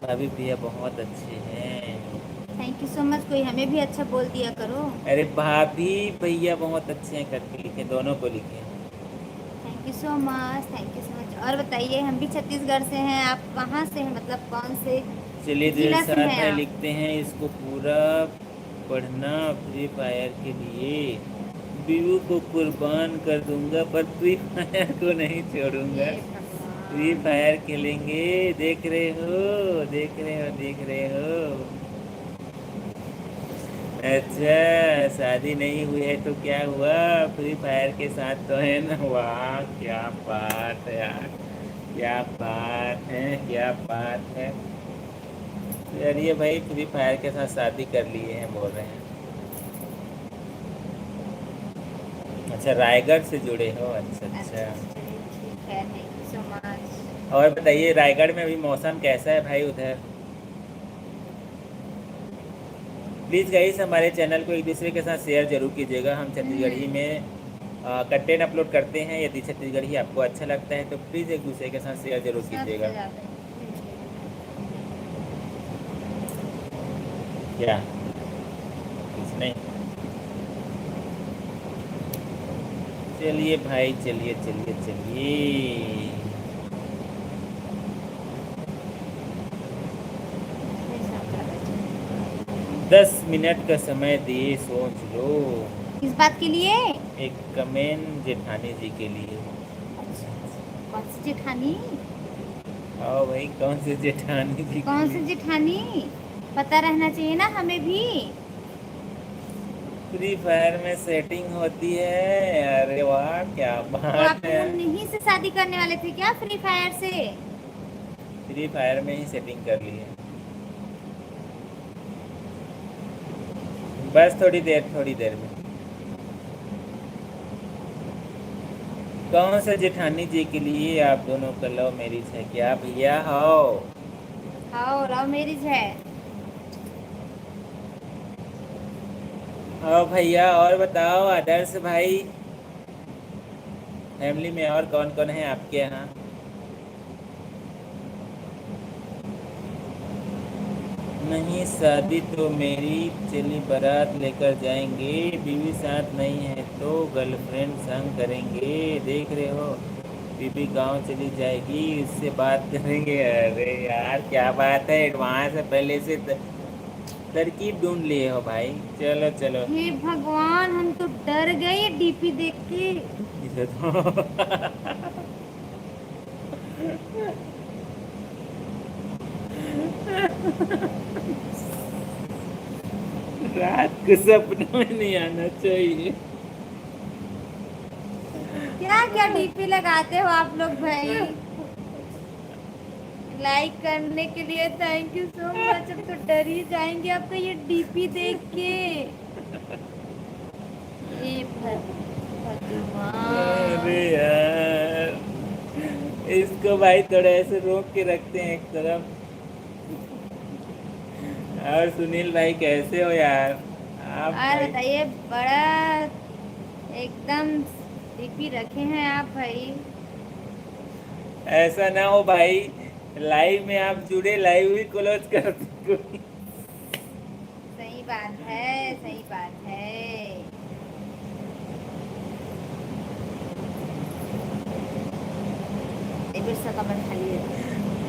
Speaker 1: भाभी भैया बहुत अच्छे हैं।
Speaker 2: Thank you so much. कोई हमें भी अच्छा बोल दिया करो।
Speaker 1: अरे भाभी भैया बहुत अच्छे हैं करके लिखे, दोनों को लिखे।
Speaker 2: Thank you so much, thank you so much. और बताइए, हम भी छत्तीसगढ़ से हैं। आप कहाँ से हैं, मतलब कौन से
Speaker 1: चलिए दिल
Speaker 2: जिला से
Speaker 1: साथ
Speaker 2: हैं
Speaker 1: भाई
Speaker 2: आप?
Speaker 1: लिखते हैं, इसको पूरा पढ़ना। फ्री फायर के लिए बीवी को कुर्बान कर दूंगा, पर फ्री फायर को नहीं छोड़ूंगा।
Speaker 2: ये
Speaker 1: फ्री
Speaker 2: भगवान।
Speaker 1: फायर खेलेंगे। देख रहे हो, देख रहे हो, देख रहे हो। अच्छा, शादी नहीं हुई है तो क्या हुआ? फ्री फायर के साथ तो है ना। वाह, क्या बात है यार, क्या बात है, क्या बात है। चलिए भाई, फ्री फायर के साथ शादी कर लिए हैं बोल रहे हैं। अच्छा, रायगढ़ से जुड़े हो? अच्छा
Speaker 2: अच्छा,
Speaker 1: अच्छा।
Speaker 2: चलिए ठीक है, थैंक यू सो मच।
Speaker 1: और बताइए, रायगढ़ में अभी मौसम कैसा है भाई उधर? प्लीज़ गाइस, हमारे चैनल को एक दूसरे के साथ शेयर जरूर कीजिएगा। हम छत्तीसगढ़ी में कंटेंट अपलोड करते हैं। यदि छत्तीसगढ़ी आपको अच्छा लगता है तो प्लीज़ एक दूसरे के साथ शेयर जरूर
Speaker 2: सबसे
Speaker 1: कीजिएगा।
Speaker 2: ज़्यादा।
Speaker 1: क्या कुछ नहीं? चलिए भाई, चलिए चलिए चलिए। 10 मिनट का समय दिए, सोच लो।
Speaker 2: किस बात के लिए?
Speaker 1: एक कमेंट जेठानी जी के लिए।
Speaker 2: अच्छा, कौन सी जेठानी?
Speaker 1: आओ भाई, कौन से जेठानी जी के
Speaker 2: कौन सी
Speaker 1: लिए?
Speaker 2: जेठानी? पता रहना चाहिए ना हमें भी।
Speaker 1: फ्री फायर में सेटिंग होती है। अरे वाह, क्या
Speaker 2: तो
Speaker 1: बात
Speaker 2: आप
Speaker 1: है।
Speaker 2: लोग उन्हीं से शादी करने वाले थे क्या, फ्री फायर से?
Speaker 1: फ्री फायर में ही सेटिंग कर ली है। बस थोड़ी देर में। कौन से जेठानी जी के लिए आप दोनों का लव मैरिज है क्या भैया? हो
Speaker 2: हाँ, लव मैरिज है।
Speaker 1: हाँ भैया, और बताओ आदर्श भाई, फैमिली में और कौन कौन है आपके यहाँ? नहीं, शादी तो मेरी, चली बारात लेकर जाएंगे, बीवी साथ नहीं है तो गर्लफ्रेंड संग करेंगे। देख रहे हो, बीबी गांव चली जाएगी, उससे बात करेंगे। अरे यार, क्या बात है, एडवांस है, पहले से तरकीब ढूंढ लिए हो भाई। चलो चलो।
Speaker 2: हे भगवान, हम तो डर गए डीपी देख के।
Speaker 1: इसे तो रात को सपने में नहीं आना चाहिए।
Speaker 2: क्या क्या डीपी लगाते हो आप लोग भाई? लाइक करने के लिए थैंक यू सो मच। अब तो डर ही जाएंगे आपका ये डीपी देख के। ये
Speaker 1: अरे
Speaker 2: भगवान।
Speaker 1: यार, इसको भाई थोड़ा ऐसे रोक के रखते हैं एक तरफ। और सुनील भाई, कैसे हो यार आप
Speaker 2: और
Speaker 1: भाई?
Speaker 2: बताइए, बड़ा एकदम डीपी रखे हैं आप भाई।
Speaker 1: ऐसा ना हो भाई, लाइव में आप जुड़े, लाइव भी क्लोज कर दो।
Speaker 2: सही बात है, सही बात है। एक बार सा कमेंट खाली है।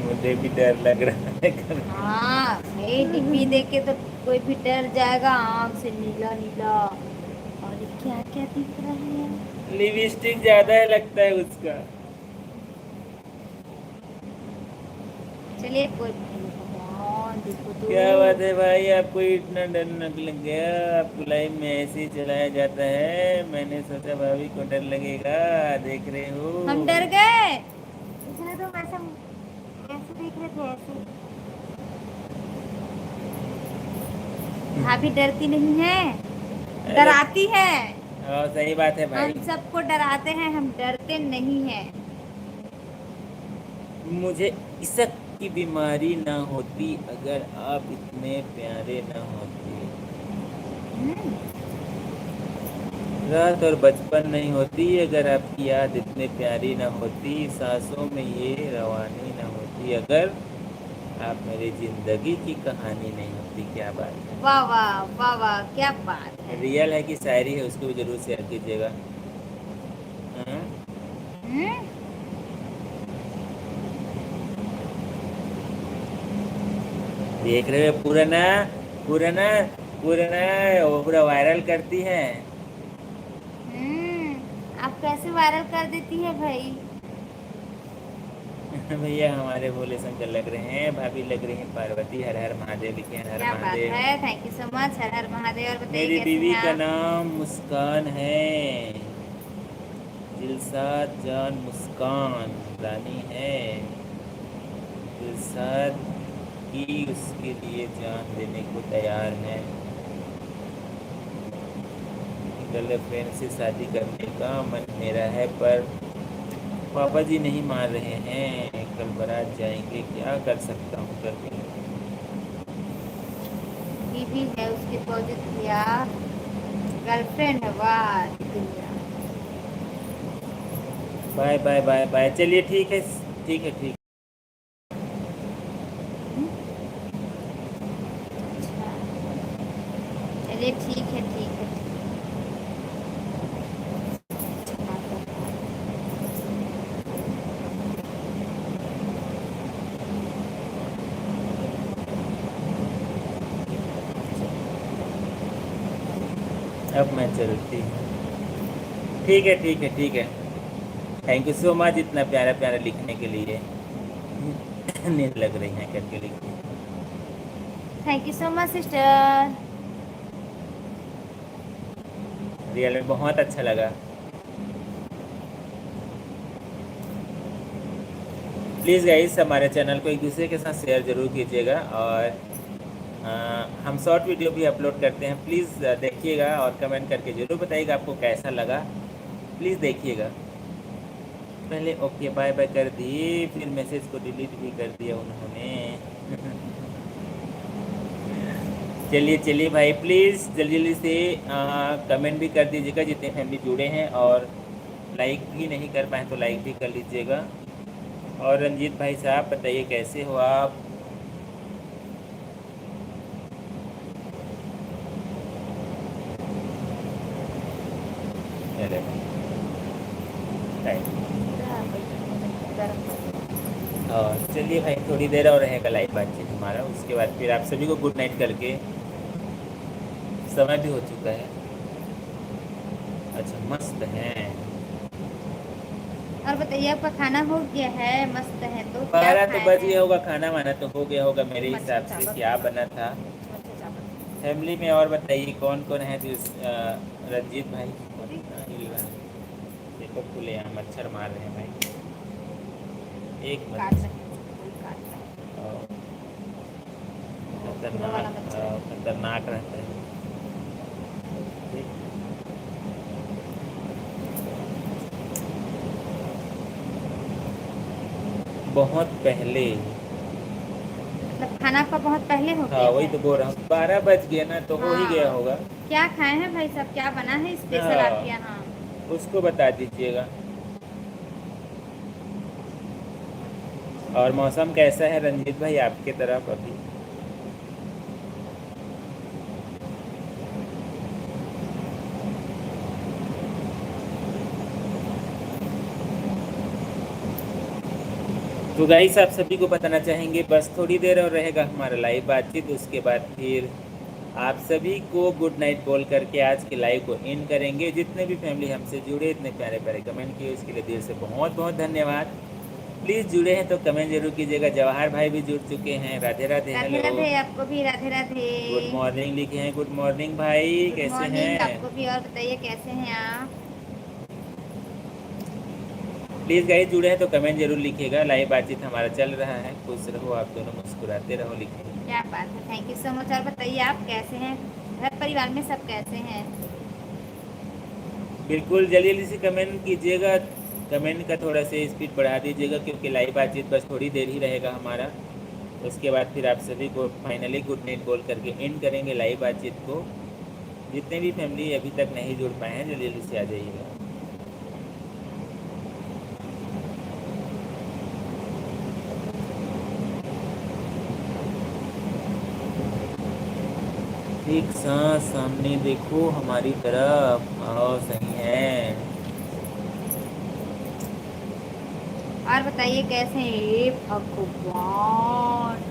Speaker 1: मुझे भी डर लग रहा है कभी।
Speaker 2: हाँ भाई, डीपी देख के तो कोई भी डर जाएगा। आँख से नीला नीला, और ये क्या क्या दिख रहा है?
Speaker 1: लिपस्टिक ज्यादा है लगता है उसका।
Speaker 2: चलिए कोई नहीं, भगवान देखो तो।
Speaker 1: क्या बात है भाई, आपको इतना डर लग गया? आपको लाइव में ऐसे ही चलाया जाता है, मैंने सोचा भाभी को डर लगेगा। देख रहे हो,
Speaker 2: हम डर गए, इसलिए तो वैसे ऐसे देख रहे थे ऐसे। भाभी डरती नहीं है,
Speaker 1: अरे
Speaker 2: डराती है।
Speaker 1: हाँ, सही बात है भाई।
Speaker 2: हम सबको डराते हैं, हम डरते नहीं हैं।
Speaker 1: मुझे इसक की बीमारी ना होती अगर आप इतने प्यारे ना होते।
Speaker 2: हम्म,
Speaker 1: रात और बचपन नहीं होती अगर आपकी याद इतनी प्यारी ना होती। सांसों में ये रवानी ना होती अगर आप मेरी जिंदगी की कहानी नहीं होती। क्या बात है।
Speaker 2: वाह वाह वाह वाह, क्या बात है।
Speaker 1: रियल है कि शायरी है, उसको भी जरूर शेयर कीजिएगा। हाँ?
Speaker 2: हम्म,
Speaker 1: देख रहे हो, पुराना पुराना पुराना वो पूरा वायरल करती है।
Speaker 2: आप कैसे वायरल कर देती है भाई?
Speaker 1: भैया हमारे भोले शंकर लग रहे हैं, भाभी लग रही हैं पार्वती। हर हर महादेव लिखे हैं, हर हर
Speaker 2: क्या बात
Speaker 1: महादेव।
Speaker 2: है, थैंक यू सो मच। हर हर महादेव। और बताइए
Speaker 1: मेरी
Speaker 2: कैसे
Speaker 1: बीवी
Speaker 2: हैं
Speaker 1: का
Speaker 2: आप?
Speaker 1: नाम मुस्कान है, दिलसाद जान मुस्कान रानी है। दिलसाद ही उसके लिए जान देने को तैयार है। गर्लफ्रेंड से शादी करने का मन मेरा है, पर पापा जी नहीं मान रहे हैं। कल बारात जाएंगे, क्या कर सकता हूँ करके।
Speaker 2: बीवी है उसके पॉजिटिव या गर्लफ्रेंड है? वाह दुनिया।
Speaker 1: बाय बाय बाय बाय, चलिए ठीक है, ठीक है, ठीक।
Speaker 2: हम्म, अच्छा, चलिए ठीक है, ठीक है।
Speaker 1: अब मैं चलती हूँ। ठीक है ठीक है ठीक है। थैंक यू सो मच इतना प्यारा प्यारा लिखने के लिए। नींद लग रही है करके लिखती।
Speaker 2: Thank you so much sister.
Speaker 1: Real में बहुत अच्छा लगा। प्लीज़ गाइस हमारे चैनल को एक दूसरे के साथ शेयर ज़रूर कीजिएगा। और हम शॉर्ट वीडियो भी अपलोड करते हैं, प्लीज़ देखिएगा और कमेंट करके ज़रूर बताइएगा आपको कैसा लगा। प्लीज़ देखिएगा। पहले ओके बाय बाय कर दी, फिर मैसेज को डिलीट भी कर दिया उन्होंने। चलिए चलिए भाई, प्लीज़ जल्दी जल्दी से कमेंट भी कर दीजिएगा जितने फैमिली जुड़े हैं, और लाइक भी नहीं कर पाए तो लाइक भी कर लीजिएगा। और रंजीत भाई साहब बताइए कैसे हो आप? अरे और चलिए भाई, थोड़ी देर और रहेगा लाइव बातचीत हमारा, उसके बाद फिर आप सभी को गुड नाइट करके, समय भी हो चुका है। अच्छा मस्त है।
Speaker 2: और बताइए आपका खाना हो गया है? मस्त है। तो क्या
Speaker 1: 12 तो
Speaker 2: खाए
Speaker 1: बज
Speaker 2: हैं?
Speaker 1: गया होगा, खाना वाना तो हो गया होगा मेरे हिसाब से। क्या बना था फैमिली में? और बताइए कौन कौन है जो रंजीत भाई देखो खुले यहाँ मच्छर मार रहे हैं भाई। एक मच्छर खतरनाक रहता है। बहुत पहले,
Speaker 2: मतलब खाना आपका बहुत पहले हो गया
Speaker 1: हाँ वही
Speaker 2: है?
Speaker 1: तो बोल रहा हूँ, 12 बज गया ना तो हो ही
Speaker 2: हाँ।
Speaker 1: गया होगा।
Speaker 2: क्या खाए हैं भाई साहब? क्या बना है स्पेशल
Speaker 1: हाँ,
Speaker 2: आपके यहाँ?
Speaker 1: उसको बता दीजिएगा। और मौसम कैसा है रंजीत भाई आपके तरफ अभी? तो गाइस आप सभी को बताना चाहेंगे बस थोड़ी देर और रहेगा हमारा लाइव बातचीत, उसके बाद फिर आप सभी को गुड नाइट बोल करके आज के लाइव को एंड करेंगे। जितने भी फैमिली हमसे जुड़े, इतने प्यारे प्यारे कमेंट किए, उसके लिए दिल से बहुत बहुत धन्यवाद। प्लीज़ जुड़े हैं तो कमेंट जरूर कीजिएगा। जवाहर भाई भी जुड़ चुके हैं, राधे राधे।
Speaker 2: राधे
Speaker 1: हेलो,
Speaker 2: राधे। आपको भी राधे राधे।
Speaker 1: गुड मॉर्निंग लिखे हैं। गुड मॉर्निंग भाई,
Speaker 2: गुड
Speaker 1: कैसे
Speaker 2: मॉर्निंग
Speaker 1: हैं?
Speaker 2: आपको भी। और बताइए कैसे हैं आप?
Speaker 1: प्लीज़ गाइस जुड़े हैं तो कमेंट जरूर लिखिएगा। लाइव बातचीत हमारा चल रहा है, खुश रहो आप दोनों, मुस्कुराते रहो, लिखिए।
Speaker 2: क्या बात है। Thank you so much. और बताइए आप कैसे हैं? घर परिवार में सब कैसे हैं?
Speaker 1: बिल्कुल जल्दी जल्दी से कमेंट कीजिएगा। कमेंट का थोड़ा सा स्पीड बढ़ा दीजिएगा क्योंकि लाइव बातचीत बस थोड़ी देर ही रहेगा हमारा। उसके बाद फिर आप सभी को फाइनली गुड नाइट बोल करके एंड करेंगे लाइव बातचीत को। जितने भी फैमिली अभी तक नहीं जुड़ पाए हैं जल्दी जल्दी से आ जाइएगा। एक सांस सामने देखो हमारी तरफ, आओ सही है।
Speaker 2: और बताइए कैसे हैं? हे भगवान।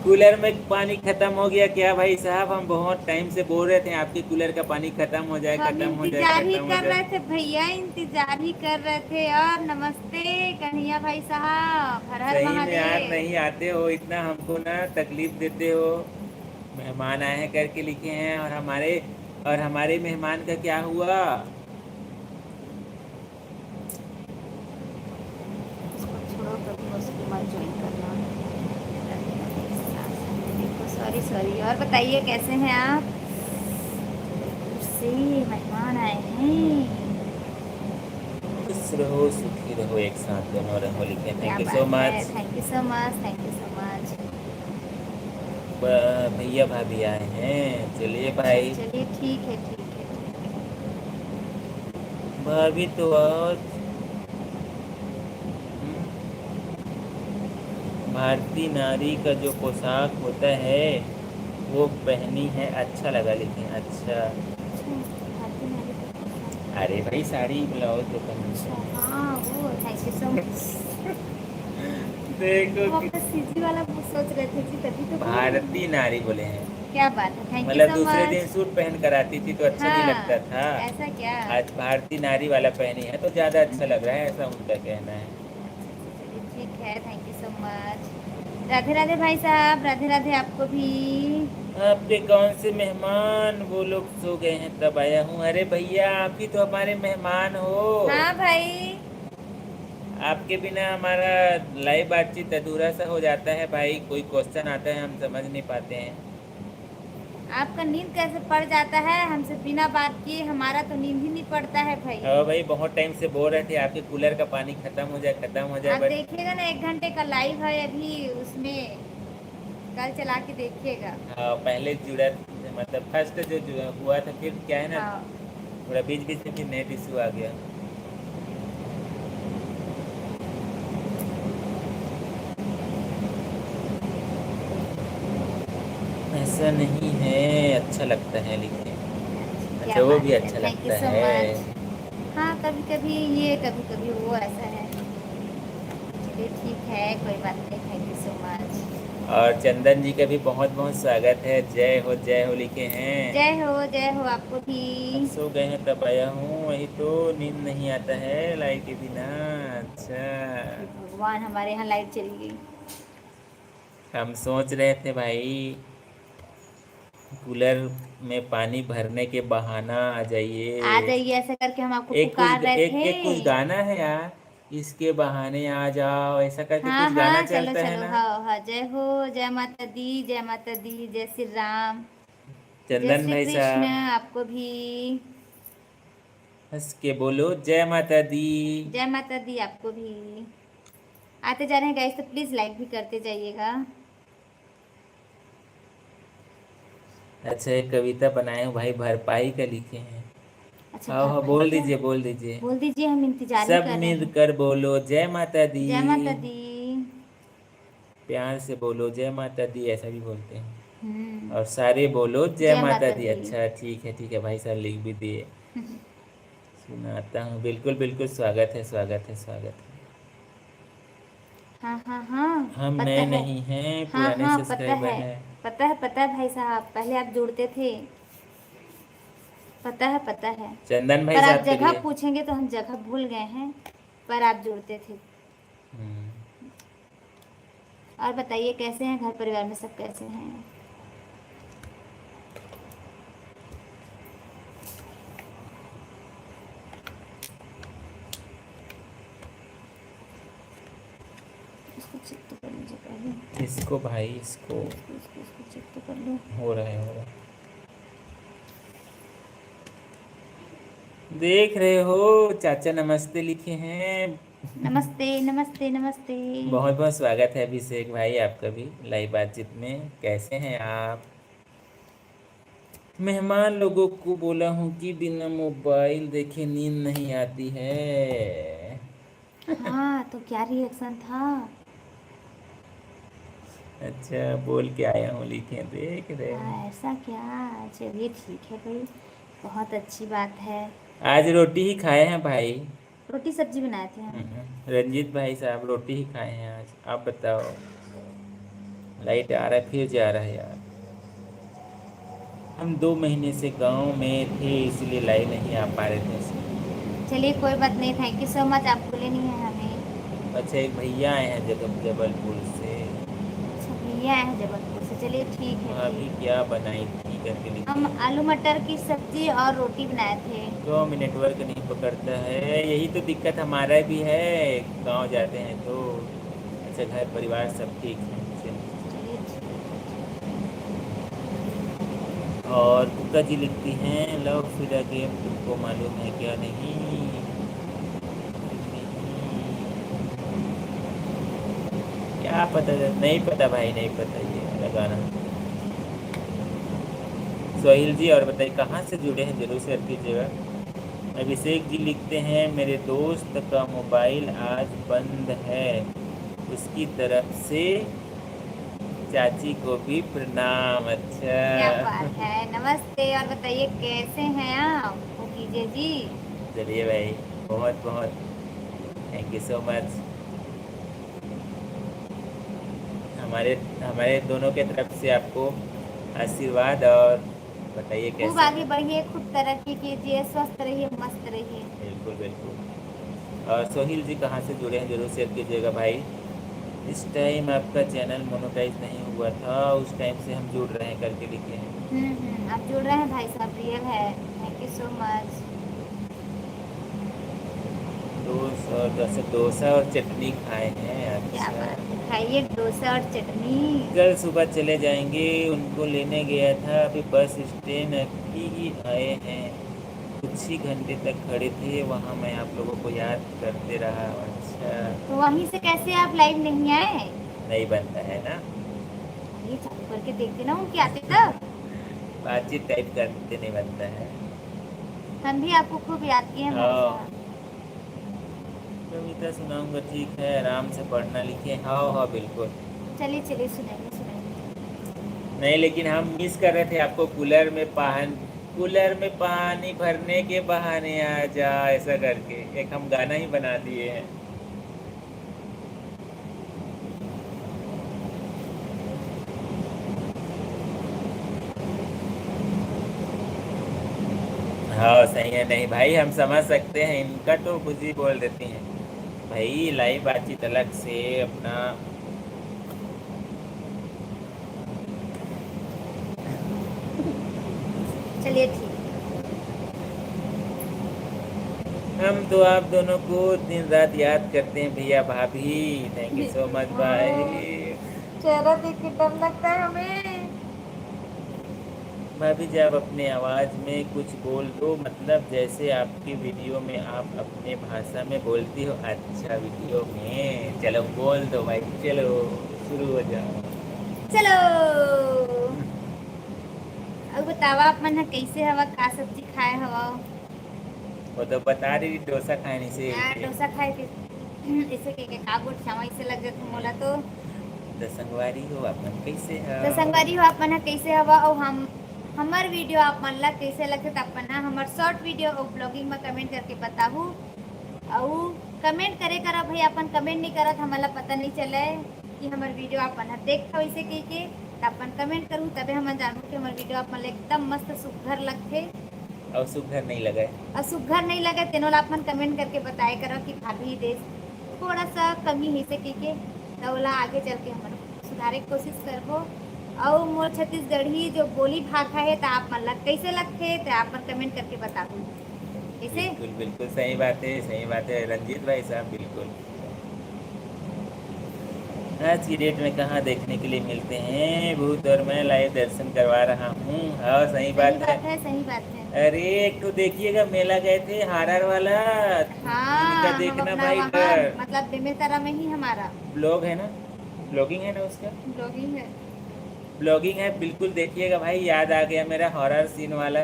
Speaker 1: कूलर में पानी खत्म हो गया क्या भाई साहब? हम बहुत टाइम से बोल रहे थे आपके कूलर का पानी खत्म हो जाए,
Speaker 2: हम
Speaker 1: खत्म हो जाए,
Speaker 2: इंतजार ही
Speaker 1: खत्म हो
Speaker 2: कर रहे
Speaker 1: जाए।
Speaker 2: थे भैया, इंतजार ही कर रहे थे। और नमस्ते कन्हैया भाई साहब, हर हर
Speaker 1: सही में यार
Speaker 2: महादेव।
Speaker 1: नहीं आते हो, इतना हमको ना तकलीफ देते हो। मेहमान आए हैं करके लिखे हैं, और हमारे मेहमान का क्या हुआ?
Speaker 2: उसको छोड़ो, कभी उसको मत ज्वाइन करना। देखो सॉरी सॉरी। और बताइए कैसे हैं आप? से मेहमान आए हैं।
Speaker 1: खुश रहो सुखी रहो एक साथ दोनों रहो, लिखे।
Speaker 2: क्या
Speaker 1: थैंक यू सो
Speaker 2: बात है।
Speaker 1: Much.
Speaker 2: Thank you so much. Thank you so much.
Speaker 1: भैया भाभी आए हैं, चलिए
Speaker 2: अच्छा
Speaker 1: भाई।
Speaker 2: चलिए ठीक है ठीक है।
Speaker 1: भाभी तो आज भारतीय नारी का जो पोशाक होता है वो पहनी है, अच्छा लगा लिखे। अच्छा अरे भाई साड़ी ब्लाउज जो पहनी।
Speaker 2: हाँ वो थैंक यू सो मच।
Speaker 1: देखो
Speaker 2: हम अपना सीजी वाला सोच रहे थे जी, तभी तो बोल रहे हैं।
Speaker 1: भारतीय नारी बोले हैं।
Speaker 2: क्या बात है, थैंक यू
Speaker 1: मतलब
Speaker 2: सो
Speaker 1: दूसरे दिन
Speaker 2: मच।
Speaker 1: सूट पहन कर आती थी तो अच्छा नहीं
Speaker 2: हाँ,
Speaker 1: लगता था।
Speaker 2: ऐसा क्या?
Speaker 1: आज भारतीय नारी वाला पहनी है तो ज़्यादा अच्छा लग रहा है, ऐसा उनका कहना है।
Speaker 2: चलिए ठीक है, thank you so much. Radhe Radhe भाई साहब, राधे राधे आपको भी।
Speaker 1: आपके कौन से मेहमान, वो लोग सो गए हैं तब आया हूँ। अरे भैया आप ही तो हमारे मेहमान हो।
Speaker 2: हाँ भाई।
Speaker 1: आपके बिना हमारा लाइव बातचीत अधूरा सा हो जाता है भाई। कोई क्वेश्चन आता है हम समझ नहीं पाते हैं।
Speaker 2: आपका नींद कैसे पड़ जाता है हमसे बिना बात किए? हमारा तो नींद ही नहीं पड़ता है भाई।
Speaker 1: और भाई बहुत टाइम से बोल रहे थे आपके कूलर का पानी खत्म हो जाए
Speaker 2: आप
Speaker 1: बट
Speaker 2: देखिएगा ना, 1 घंटे का लाइव है अभी उसमें, कल चला के देखिएगा।
Speaker 1: हाँ, पहले जुड़ा मतलब फर्स्ट जो हुआ था, फिर क्या है ना,
Speaker 2: हाँ।
Speaker 1: थोड़ा बीच बीच में फिर नेट इशू आ गया। ऐसा नहीं है, अच्छा लगता है लिखे।
Speaker 2: क्या
Speaker 1: अच्छा वो
Speaker 2: बात
Speaker 1: भी
Speaker 2: है,
Speaker 1: अच्छा
Speaker 2: थैंक यू
Speaker 1: लगता
Speaker 2: सो
Speaker 1: है।
Speaker 2: मच। हाँ, कभी कभी ये, कभी कभी वो, ऐसा है। चलिए ठीक है, कोई बात नहीं, थैंक यू सो मच।
Speaker 1: और चंदन जी का भी बहुत बहुत स्वागत है। जय हो लिखे हैं।
Speaker 2: जय हो आपको भी।
Speaker 1: अब सो गए हैं तब आया हूँ, वही तो नींद नहीं आता है लाइट के बिना।
Speaker 2: हे
Speaker 1: अच्छा,
Speaker 2: भगवान, हमारे यहाँ लाइट चली गई।
Speaker 1: हम सोच रहे थे भाई कूलर में पानी भरने के बहाना आ
Speaker 2: आ
Speaker 1: जाइए।
Speaker 2: जाइए, ऐसा करके हम आपको
Speaker 1: एक कुछ
Speaker 2: पुकार रहे थे।
Speaker 1: एक कुछ गाना है यार, इसके बहाने आ जाओ, ऐसा करके
Speaker 2: हाँ
Speaker 1: कुछ गाना
Speaker 2: हाँ, चलो
Speaker 1: चलता है
Speaker 2: चलो,
Speaker 1: ना।
Speaker 2: हाँ हाँ, जय हो, जय माता दी, जय माता दी, जय श्री राम। जय
Speaker 1: चंदन
Speaker 2: श्री
Speaker 1: भाई
Speaker 2: कृष्ण
Speaker 1: साहब
Speaker 2: आपको भी।
Speaker 1: हंस के बोलो जय माता दी।
Speaker 2: जय माता दी आपको भी। आते जा रहे हैं गाइस, तो प्लीज लाइक भी करते जाइएगा।
Speaker 1: अच्छा एक कविता बनाए हूँ भाई, भरपाई का लिखे हैं।
Speaker 2: अच्छा,
Speaker 1: हाँ हाँ
Speaker 2: भरपाई
Speaker 1: बोल
Speaker 2: क्या?
Speaker 1: दीजिए बोल दीजिए।
Speaker 2: बोल दीजिए, हम इंतजार ही
Speaker 1: सब
Speaker 2: कर रहे
Speaker 1: मिल
Speaker 2: हैं।
Speaker 1: कर बोलो जय माता दी।
Speaker 2: जय माता दी।
Speaker 1: प्यार से बोलो जय माता दी, ऐसा भी बोलते हैं।
Speaker 2: हम्म।
Speaker 1: और सारे बोलो जय
Speaker 2: जय
Speaker 1: माता
Speaker 2: माता
Speaker 1: दी।
Speaker 2: दी।
Speaker 1: अच्छा ठीक है भाई साहब लिख भी दिए। सुनाता हूँ, बिल्कुल बिल्कुल, स्वागत है स्वागत है स्वागत है।
Speaker 2: हाँ हाँ हाँ,
Speaker 1: हम
Speaker 2: पता
Speaker 1: नए
Speaker 2: है।
Speaker 1: नहीं हैं,
Speaker 2: हाँ
Speaker 1: पुराने
Speaker 2: हाँ, पता
Speaker 1: सब्सक्राइबर
Speaker 2: है।
Speaker 1: हैं।
Speaker 2: पता है भाई साहब, पहले आप जुड़ते थे। पता है, पता है।
Speaker 1: चंदन भाई
Speaker 2: पर आप
Speaker 1: साहब के
Speaker 2: जगह
Speaker 1: लिए।
Speaker 2: पूछेंगे तो हम जगह भूल गए हैं। पर आप जुड़ते थे।
Speaker 1: हम्म,
Speaker 2: और बताइए, कैसे हैं घर परिवार में, सब कैसे हैं? इसको चेक तो कर लीजिए पहले।
Speaker 1: इसको भाई इसको।
Speaker 2: इसको चेक तो कर लो।
Speaker 1: हो रहा है हो रहा है। देख रहे हो, चाचा नमस्ते लिखे हैं।
Speaker 2: नमस्ते नमस्ते नमस्ते।
Speaker 1: बहुत बहुत स्वागत है अभिषेक भाई आपका भी लाइव बातचीत में। कैसे हैं आप? मेहमान लोगों को बोला हूँ कि बिना मोबाइल देखे नींद नहीं आती है।
Speaker 2: हाँ, तो क्या रिएक्शन था?
Speaker 1: अच्छा बोल के आया हूँ लिखे, देख रहे हैं।
Speaker 2: ऐसा क्या? चलिए ठीक है भाई, बहुत अच्छी बात है।
Speaker 1: आज रोटी ही खाए हैं भाई।
Speaker 2: रोटी सब्जी बनाए थे हम।
Speaker 1: रंजीत भाई साहब रोटी ही खाए हैं आज। आप बताओ। लाइट आ रहा है फिर जा रहा है यार। हम 2 महीने से गांव में थे इसलिए लाइव नहीं आ पा रहे थे।
Speaker 2: चलिए कोई बात नहीं, थैंक यू सो मच, आप भूले नहीं हैं हमें।
Speaker 1: अच्छा एक भैया आए हैं जबलपुर से।
Speaker 2: अच्छा, भैया आए हैं जबलपुर से, चलिए ठीक है
Speaker 1: अभी
Speaker 2: ठीक।
Speaker 1: क्या बनाई थी करके
Speaker 2: हम
Speaker 1: लिखे।
Speaker 2: आलू मटर की सब्जी और रोटी बनाए थे।
Speaker 1: तो में नेटवर्क नहीं पकड़ता है, यही तो दिक्कत हमारा भी है। गांव जाते हैं तो। अच्छा घर परिवार सब ठीक है, चलिए।
Speaker 2: चलिए ठीक है।
Speaker 1: और गुप्ता जी लिखती हैं लव फिदा गेम तुमको मालूम है क्या? नहीं क्या पता, नहीं पता भाई नहीं पता ये लगाना। सोहिल जी और बताइए कहाँ से जुड़े हैं, जरूर शेयर कीजिएगा। अभिषेक जी लिखते हैं मेरे दोस्त का मोबाइल आज बंद है, उसकी तरफ से चाची को भी प्रणाम।
Speaker 2: क्या
Speaker 1: अच्छा
Speaker 2: बात है, नमस्ते। और बताइए कैसे हैं आप, वो कीजिए जी।
Speaker 1: चलिए भाई, बहुत बहुत थैंक यू सो मच। हमारे हमारे दोनों के तरफ से आपको आशीर्वाद। और बताइए
Speaker 2: खूब
Speaker 1: कैसे
Speaker 2: आगे
Speaker 1: हैं?
Speaker 2: बढ़िए, खूब तरक्की कीजिए, स्वस्थ रहिए, मस्त रहिए।
Speaker 1: बिल्कुल बिल्कुल। और सोहिल जी कहाँ से जुड़े हैं जरूर शेयर कीजिएगा भाई। इस टाइम आपका चैनल मोनेटाइज नहीं हुआ था, उस टाइम से हम जुड़ रहे हैं करके लिखे हैं।
Speaker 2: आप जुड़ रहे हैं भाई साहब, रियल है। Thank you so much.
Speaker 1: Dosa और चटनी खाए हैं।
Speaker 2: क्या
Speaker 1: अच्छा,
Speaker 2: बात है, खाइए डोसा और चटनी।
Speaker 1: कल सुबह चले जाएंगे, उनको लेने गया था, अभी बस स्टैंड अभी ही आए हैं। कुछ ही घंटे तक खड़े थे वहाँ, मैं आप लोगों को याद करते रहा। अच्छा,
Speaker 2: तो वहीं से कैसे आप लाइव नहीं आए?
Speaker 1: नहीं बनता है ना।
Speaker 2: ये चालू करके देखते ना, उनके आते तब।
Speaker 1: बातचीत टाइप करते नहीं बनता है।
Speaker 2: हम भी आपको खूब याद किए हैं भाई
Speaker 1: हाँ,
Speaker 2: साहब।
Speaker 1: कविता सुनाऊंगा, ठीक है, आराम से पढ़ना लिखे। हाँ हाँ बिल्कुल।
Speaker 2: चलिए चलिए, सुनाइए सुनाइए।
Speaker 1: नहीं, लेकिन हम मिस कर रहे थे आपको। कूलर में पानी भरने के बहाने आ जा, ऐसा करके एक हम गाना ही बना दिए हैं। हाँ सही है। नहीं भाई, हम समझ सकते हैं, इनका तो कुछ ही बोल देती हैं भाई। लाइव बातचीत अलग से अपना।
Speaker 2: चलिए ठीक।
Speaker 1: हम तो आप दोनों को दिन रात याद करते हैं भैया भाभी। थैंक यू सो मच
Speaker 2: हाँ,
Speaker 1: भाई।
Speaker 2: चेहरा देख के डर लगता है हमें।
Speaker 1: भाभी जब अपने आवाज़ में कुछ बोल दो, मतलब जैसे आपकी वीडियो में आप अपने भाषा में बोलती हो। अच्छा, वीडियो में चलो बोल दो भाई, चलो शुरू हो जाओ।
Speaker 2: चलो, अब बतावा आप मन कैसे हवा, का सब्जी खाए हवा?
Speaker 1: वो तो बता रही डोसा खाने से
Speaker 2: यार
Speaker 1: के।
Speaker 2: डोसा खाए थे। इसे के का गोट छावा इसे लग जात मोला तो।
Speaker 1: दसंगवारी हो अपन कैसे हो?
Speaker 2: तो संगवारी हो आप मन ह कैसे हवा, और हमर वीडियो आप मन ला कैसे लगे, तो अपन ह हमर शॉर्ट वीडियो और ब्लॉगिंग में कमेंट करके बताहू। और कमेंट करे करा भाई, अपन कमेंट नहीं करत हमारा पता नहीं चले कि हमार वीडियो अपन देख वैसे कह के। तो अपन कमेंट करूँ तबे हम जानू कि हमार वीडियो अपन एकदम मस्त सुघर लगथे।
Speaker 1: और सुघर नहीं लगा है?
Speaker 2: और सुघर नहीं लगे तेनो ला अपन कमेंट करके बताए करो कि भाभी देश थोड़ा सा कमी है से के, तो ओला आगे चल के हम सुधारे की कोशिश करबो। और मोर छत्तीसगढ़ी जो बोली भाषा है, तो आप मन ला कैसे लगथे, तो आप मन कमेंट करके बताबू कैसे।
Speaker 1: बिल्कुल बिल्कुल, सही बात है, सही बात है रंजीत भाई साहब, बिल्कुल। आज की डेट में कहाँ देखने के लिए मिलते हैं भूत, और मैं लाइव दर्शन करवा रहा हूँ। हाँ सही
Speaker 2: सही
Speaker 1: बात है।
Speaker 2: बात है, सही बात है।
Speaker 1: अरे एक तो देखिएगा, मेला गए थे हारार वाला, इनका
Speaker 2: हाँ, हम
Speaker 1: देखना
Speaker 2: अपना
Speaker 1: भाई
Speaker 2: वहाँ
Speaker 1: इधर।
Speaker 2: मतलब बेमेतरा में ही हमारा
Speaker 1: ब्लॉग है ना, ब्लॉगिंग है ना उसका,
Speaker 2: ब्लॉगिंग है।
Speaker 1: ब्लॉगिंग है, बिल्कुल देखिएगा भाई। याद आ गया मेरा हॉरर सीन वाला।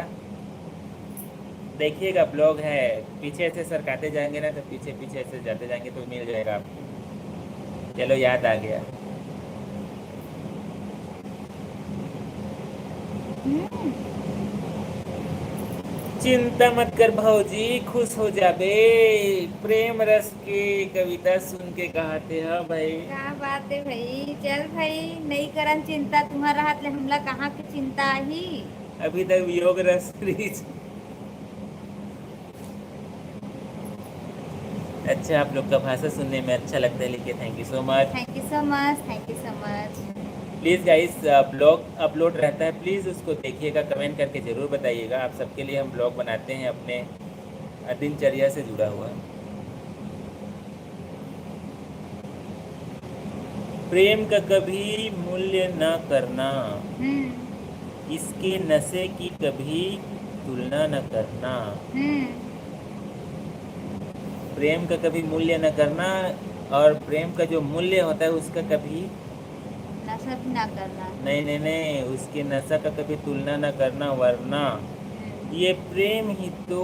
Speaker 1: देखिएगा, ब्लॉग है। पीछे से सरकाते जाएंगे ना, तो पीछे पीछे से जाते जाएंगे तो मिल जाएगा आपको। चलो याद आ गया।
Speaker 2: हम्म,
Speaker 1: चिंता मत कर भौजी, खुश हो जाबे। प्रेम रस की कविता सुन के कहते हैं भाई।
Speaker 2: क्या बात है भाई, चल भाई, नहीं करन चिंता, तुम्हारा हाथ ले हमला कहाँ की चिंता ही।
Speaker 1: अभी तक योग रस रीच। अच्छा, आप लोग का भाषा सुनने में अच्छा लगता है, लिखिए thank you so much.
Speaker 2: Thank you so much, thank you so much.
Speaker 1: Please guys, blog upload रहता है, प्लीज़ उसको देखिएगा, कमेंट करके ज़रूर बताइएगा। आप सबके लिए हम ब्लॉग बनाते हैं अपने दिनचर्या से जुड़ा हुआ। प्रेम का कभी मूल्य न करना,
Speaker 2: हम्म
Speaker 1: इसके नशे की कभी तुलना न करना।
Speaker 2: हम्म
Speaker 1: प्रेम का कभी मूल्य न करना, और प्रेम का जो मूल्य होता है उसका कभी
Speaker 2: नशा भी ना करना।
Speaker 1: नहीं नहीं नहीं, उसके नशा का कभी तुलना न करना, वरना ये प्रेम ही तो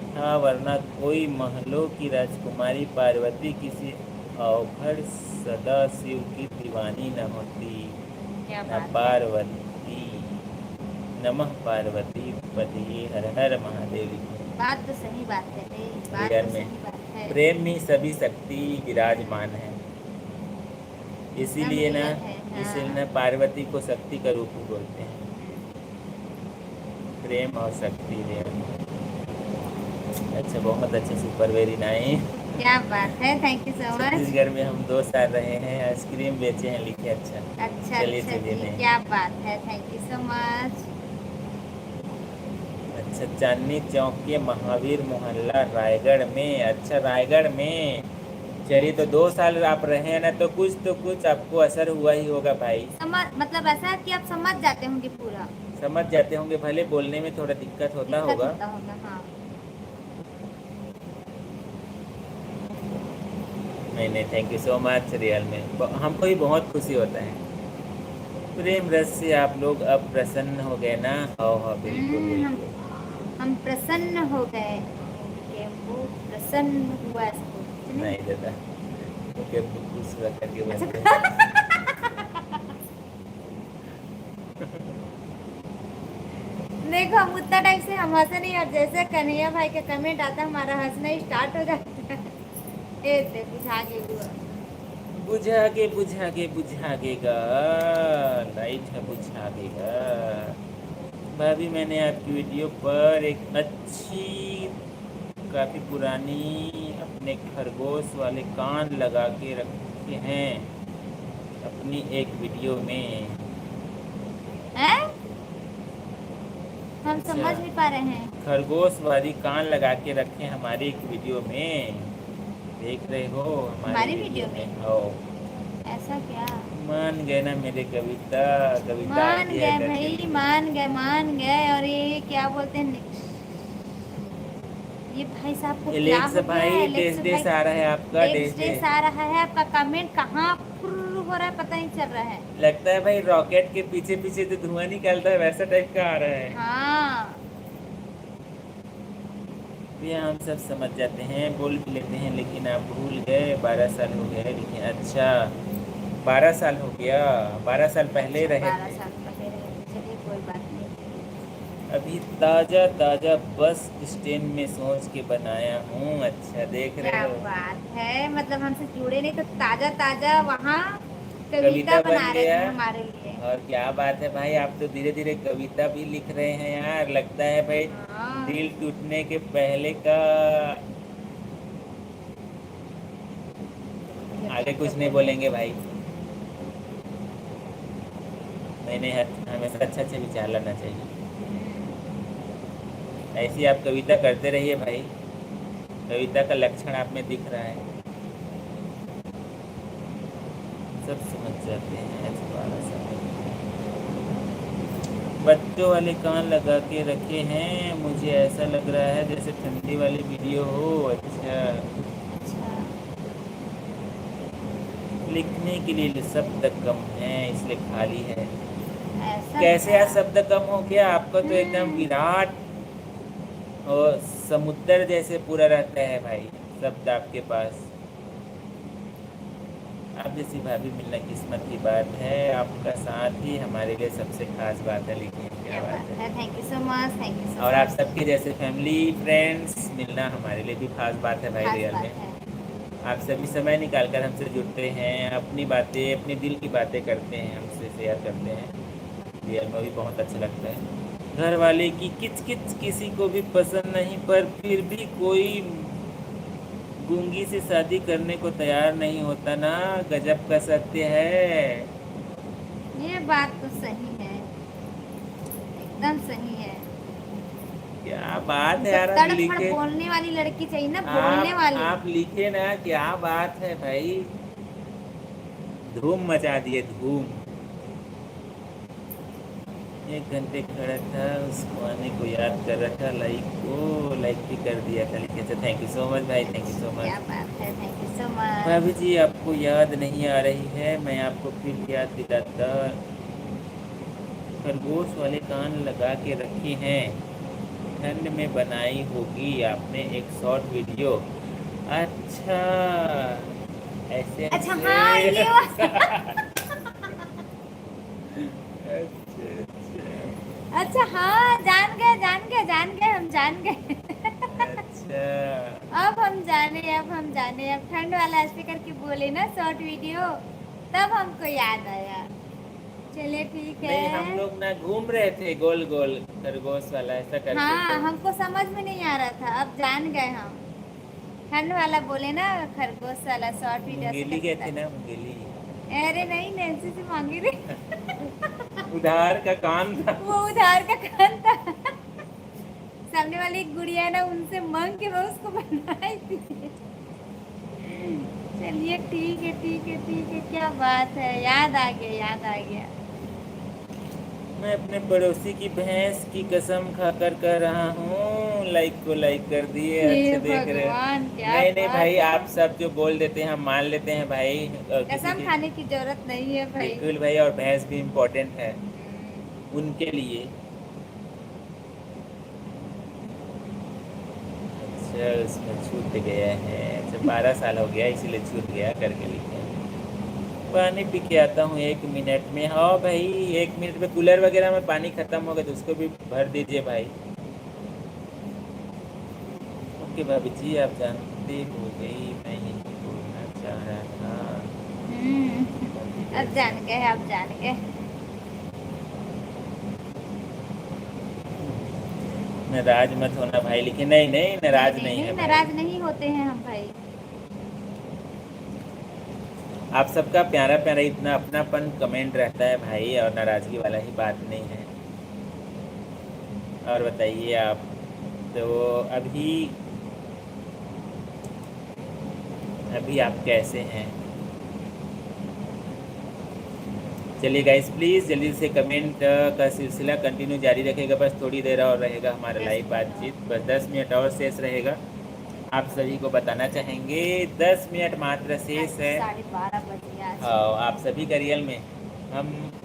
Speaker 1: था, वरना कोई महलों की राजकुमारी पार्वती किसी अवघड़ सदा शिव की दीवानी न होती।
Speaker 2: क्या
Speaker 1: न
Speaker 2: बात है।
Speaker 1: पार्वती, नमः पार्वती पतिये हर हर महादेव।
Speaker 2: बात तो सही बात है भाई, बात
Speaker 1: रियल
Speaker 2: तो
Speaker 1: में
Speaker 2: सही बात है।
Speaker 1: प्रेम में सभी शक्ति विराजमान है। इसीलिए ना,
Speaker 2: रियल है, हाँ।
Speaker 1: इसीलिए ना पार्वती को शक्ति का रूप भी बोलते हैं। प्रेम और शक्ति रियल। अच्छा, बहुत अच्छे, सुपर, वेरी नाइस।
Speaker 2: क्या बात है, thank you so much.
Speaker 1: Chhattisgarh में हम 2 साल रहे हैं, आइसक्रीम बेचे हैं, लिखे। अच्छा,
Speaker 2: अच्छा
Speaker 1: चलिए
Speaker 2: अच्छा
Speaker 1: चलिए
Speaker 2: जी,
Speaker 1: नहीं।
Speaker 2: क्या बात है, थैंक यू सो मच।
Speaker 1: अच्छा, चांदनी चौक के महावीर मोहल्ला रायगढ़ में। अच्छा, रायगढ़ में। चलिए, तो 2 साल आप रहे हैं ना, तो कुछ आपको असर हुआ ही होगा भाई।
Speaker 2: समझ मतलब ऐसा कि आप समझ जाते होंगे पूरा।
Speaker 1: समझ जाते होंगे, भले बोलने में थोड़ा दिक्कत होता
Speaker 2: दिक्कत
Speaker 1: होगा।
Speaker 2: होता होगा, हाँ।
Speaker 1: नहीं नहीं, thank you so much. Real में हमको भी बहुत खुशी होता है। प्रेम रस से आप लोग अब प्रसन्न हो गए ना? हाँ, बिल्कुल बिल्कुल।
Speaker 2: हम प्रसन्न हो गए कि वो प्रसन्न हुआ, ऐसा बोलते हैं।
Speaker 1: नहीं दादा, ओके, खुश करके बनते हैं।
Speaker 2: अच्छा देखो, हम उतना टाइम से हम हंसे नहीं, और जैसे कन्हैया भाई का कमेंट आता है हमारा हंसना ही स्टार्ट हो जाता है। ए देखो, बुझा के हुआ।
Speaker 1: बुझा के गा, लाइट है, बुझा देगा। भाभी, मैंने आपकी वीडियो पर एक अच्छी, काफ़ी पुरानी, अपने खरगोश वाले कान लगा के रखे हैं अपनी एक वीडियो में।
Speaker 2: हैं? हम
Speaker 1: अच्छा,
Speaker 2: समझ नहीं पा रहे हैं।
Speaker 1: खरगोश वाली कान लगा के रखे हमारी एक वीडियो में। देख रहे हो हमारी
Speaker 2: हमारी
Speaker 1: वीडियो
Speaker 2: वीडियो
Speaker 1: में?
Speaker 2: में?
Speaker 1: हो,
Speaker 2: ऐसा क्या?
Speaker 1: मान गए ना मेरे कविता? कविता
Speaker 2: मान
Speaker 1: आती है
Speaker 2: गए
Speaker 1: करके
Speaker 2: भाई,
Speaker 1: लिखे।
Speaker 2: मान गए। और ये क्या बोलते हैं, ये भाई साहब को क्या
Speaker 1: एलेक्स
Speaker 2: हो गया है?
Speaker 1: भाई, डेस
Speaker 2: एलेक्स भाई,
Speaker 1: डेस आ रहा है आपका, डेस
Speaker 2: डेस
Speaker 1: डेस।
Speaker 2: आ रहा है आपका। कमेंट कहाँ फुर्र हो रहा है, पता नहीं चल रहा है।
Speaker 1: लगता है भाई रॉकेट के पीछे पीछे जो धुआं निकलता है वैसा टाइप का आ रहा है।
Speaker 2: हाँ।
Speaker 1: ये हम सब समझ जाते हैं, बोल भी लेते हैं, लेकिन आप भूल गए 12 साल हो गए। लेकिन अच्छा, 12 साल हो गया, 12 साल पहले
Speaker 2: अच्छा,
Speaker 1: रहे
Speaker 2: 12
Speaker 1: थे।
Speaker 2: साल पहले रहे थे, चलिए कोई बात नहीं।
Speaker 1: अभी ताज़ा ताज़ा बस स्टैंड में सोच के बनाया हूँ। अच्छा, देख रहे
Speaker 2: क्या
Speaker 1: हो,
Speaker 2: बात है, मतलब हमसे जुड़े नहीं तो ताजा ताजा वहाँ कविता
Speaker 1: कविता
Speaker 2: बना
Speaker 1: बन
Speaker 2: रहे
Speaker 1: गया।
Speaker 2: थे हमारे लिए।
Speaker 1: और क्या बात है भाई, आप तो धीरे धीरे कविता भी लिख रहे हैं यार। लगता है भाई
Speaker 2: हाँ।
Speaker 1: दिल टूटने के पहले का। आगे कुछ नहीं बोलेंगे भाई। नहीं नहीं, हमेशा अच्छा अच्छा विचार लाना चाहिए। ऐसी आप कविता करते रहिए भाई, कविता का लक्षण आप में दिख रहा है, सब समझ जाते हैं। ऐसे 12 साल बच्चों वाले कान लगा के रखे हैं, मुझे ऐसा लग रहा है जैसे ठंडी वाली वीडियो हो। अच्छा,
Speaker 2: अच्छा,
Speaker 1: लिखने के लिए शब्द कम है इसलिए खाली है।
Speaker 2: ऐसा
Speaker 1: कैसे
Speaker 2: क्या?
Speaker 1: आज शब्द कम हो गया? आपका तो एकदम
Speaker 2: हम्म।
Speaker 1: विराट और समुद्र जैसे पूरा रहता है भाई, शब्द आपके पास। आप जैसी भाभी मिलना किस्मत की बात है, आपका साथ ही हमारे लिए सबसे खास बात है। लेकिन क्या
Speaker 2: क्या
Speaker 1: बात
Speaker 2: बात
Speaker 1: है।
Speaker 2: है, thank you so much, thank you सो
Speaker 1: और आप
Speaker 2: मच।
Speaker 1: सबके जैसे फैमिली फ्रेंड्स मिलना हमारे लिए भी खास बात है भाई,
Speaker 2: खास
Speaker 1: रियल
Speaker 2: बात
Speaker 1: में।
Speaker 2: है।
Speaker 1: आप सभी समय निकाल कर हमसे जुड़ते हैं, अपनी बातें, अपने दिल की बातें करते हैं, हमसे शेयर करते हैं। रियल में भी बहुत अच्छा लगता है। घर वाले की किच किच किसी को भी पसंद नहीं, पर फिर भी कोई गूंगी से शादी करने को तैयार नहीं होता ना। गजब का सत्य है।
Speaker 2: ये बात तो सही है, एकदम सही है।
Speaker 1: क्या बात है
Speaker 2: हमको
Speaker 1: यार, आप
Speaker 2: तड़फड़
Speaker 1: लिखे।
Speaker 2: बोलने वाली लड़की चाहिए ना, बोलने वाली।
Speaker 1: आप लिखे ना, क्या बात है भाई, धूम मचा दिए, धूम। 1 घंटे खड़ा था, उसको आने को याद कर रहा था, लाइक भी कर दिया था। लिखे थे, थैंक यू सो मच भाई, थैंक यू सो
Speaker 2: क्या
Speaker 1: मच।
Speaker 2: बात है, थैंक यू सो मच।
Speaker 1: भाभी जी, आपको याद नहीं आ रही है? मैं आपको फिर याद दिलाता। खरगोश वाले कान लगा के रखे हैं, ठंड में बनाई होगी आपने एक शॉर्ट वीडियो। अच्छा, ऐसे
Speaker 2: अच्छा हाँ,
Speaker 1: ऐसे।
Speaker 2: ये
Speaker 1: अच्छा
Speaker 2: अच्छा हाँ, जान गए, हम जान गए।
Speaker 1: अच्छा।
Speaker 2: अब हम जाने, अब ठंड वाला स्पीकर की बोले ना शॉर्ट वीडियो। तब हमको याद आया। चलिए ठीक
Speaker 1: नहीं, हम
Speaker 2: है।
Speaker 1: लोग ना घूम रहे थे गोल गोल खरगोश वाला ऐसा करके
Speaker 2: हाँ,
Speaker 1: तो।
Speaker 2: हमको समझ में नहीं आ रहा था, अब जान गए हम। ठंड वाला बोले ना, खरगोश वाला शॉर्ट वीडियो से
Speaker 1: मुंगेली
Speaker 2: कैसे
Speaker 1: गए थे
Speaker 2: था।
Speaker 1: ना, मुंगेली।
Speaker 2: अरे नहीं, नैन्सी से मांगी रही।
Speaker 1: उधार का काम था।
Speaker 2: वो उधार का कान था। सामने वाली एक गुड़िया है ना, उनसे मांग के मैं उसको बनाई थी। चलिए ठीक है, ठीक है, ठीक है, क्या बात है, याद आ गया, याद आ गया।
Speaker 1: मैं अपने पड़ोसी की भैंस की कसम खाकर कह रहा हूँ, लाइक को लाइक कर दिए,
Speaker 2: हे
Speaker 1: अच्छे देख रहे
Speaker 2: भगवान,
Speaker 1: हो।
Speaker 2: क्या
Speaker 1: नहीं नहीं
Speaker 2: बात
Speaker 1: भाई,
Speaker 2: है।
Speaker 1: आप सब जो बोल देते हैं हम मान लेते हैं भाई, और किसी
Speaker 2: कसम
Speaker 1: की।
Speaker 2: खाने की जरूरत नहीं है भाई।
Speaker 1: बिल्कुल भाई, और भैंस भी इम्पोर्टेंट है उनके लिए। अच्छा, उसमें छूट गया है। अच्छा, 12 साल हो गया इसीलिए छूट गया करके लिखे। पानी पी के आता हूँ 1 मिनट में। हाँ भाई, 1 मिनट में कूलर वगैरह में पानी खत्म हो गया तो उसको भी भर दीजिए भाई। ओके भाभी जी, आप जानते हो गई, मैं यही बोलना चाह रहा था।
Speaker 2: हम्म, अब जान गए, अब जान गए।
Speaker 1: नाराज मत होना भाई, लिखे नहीं नहीं,
Speaker 2: नहीं
Speaker 1: नाराज
Speaker 2: नहीं
Speaker 1: नहीं
Speaker 2: नहीं,
Speaker 1: है भाई।
Speaker 2: नाराज नहीं होते हैं हम भाई।
Speaker 1: आप सबका प्यारा प्यारा इतना अपनापन कमेंट रहता है भाई, और नाराजगी वाला ही बात नहीं है। और बताइए आप, तो अभी अभी आप कैसे हैं? चलिए गाइस, प्लीज़ जल्दी से कमेंट का सिलसिला कंटिन्यू जारी रखेगा। बस थोड़ी देर और रहेगा हमारा लाइव बातचीत, बस 10 मिनट और शेष रहेगा। आप सभी को बताना चाहेंगे 10 मिनट मात्र शेष
Speaker 2: आज
Speaker 1: है।
Speaker 2: 12:30 बजे आज।
Speaker 1: हाँ, आप सभी का रियल में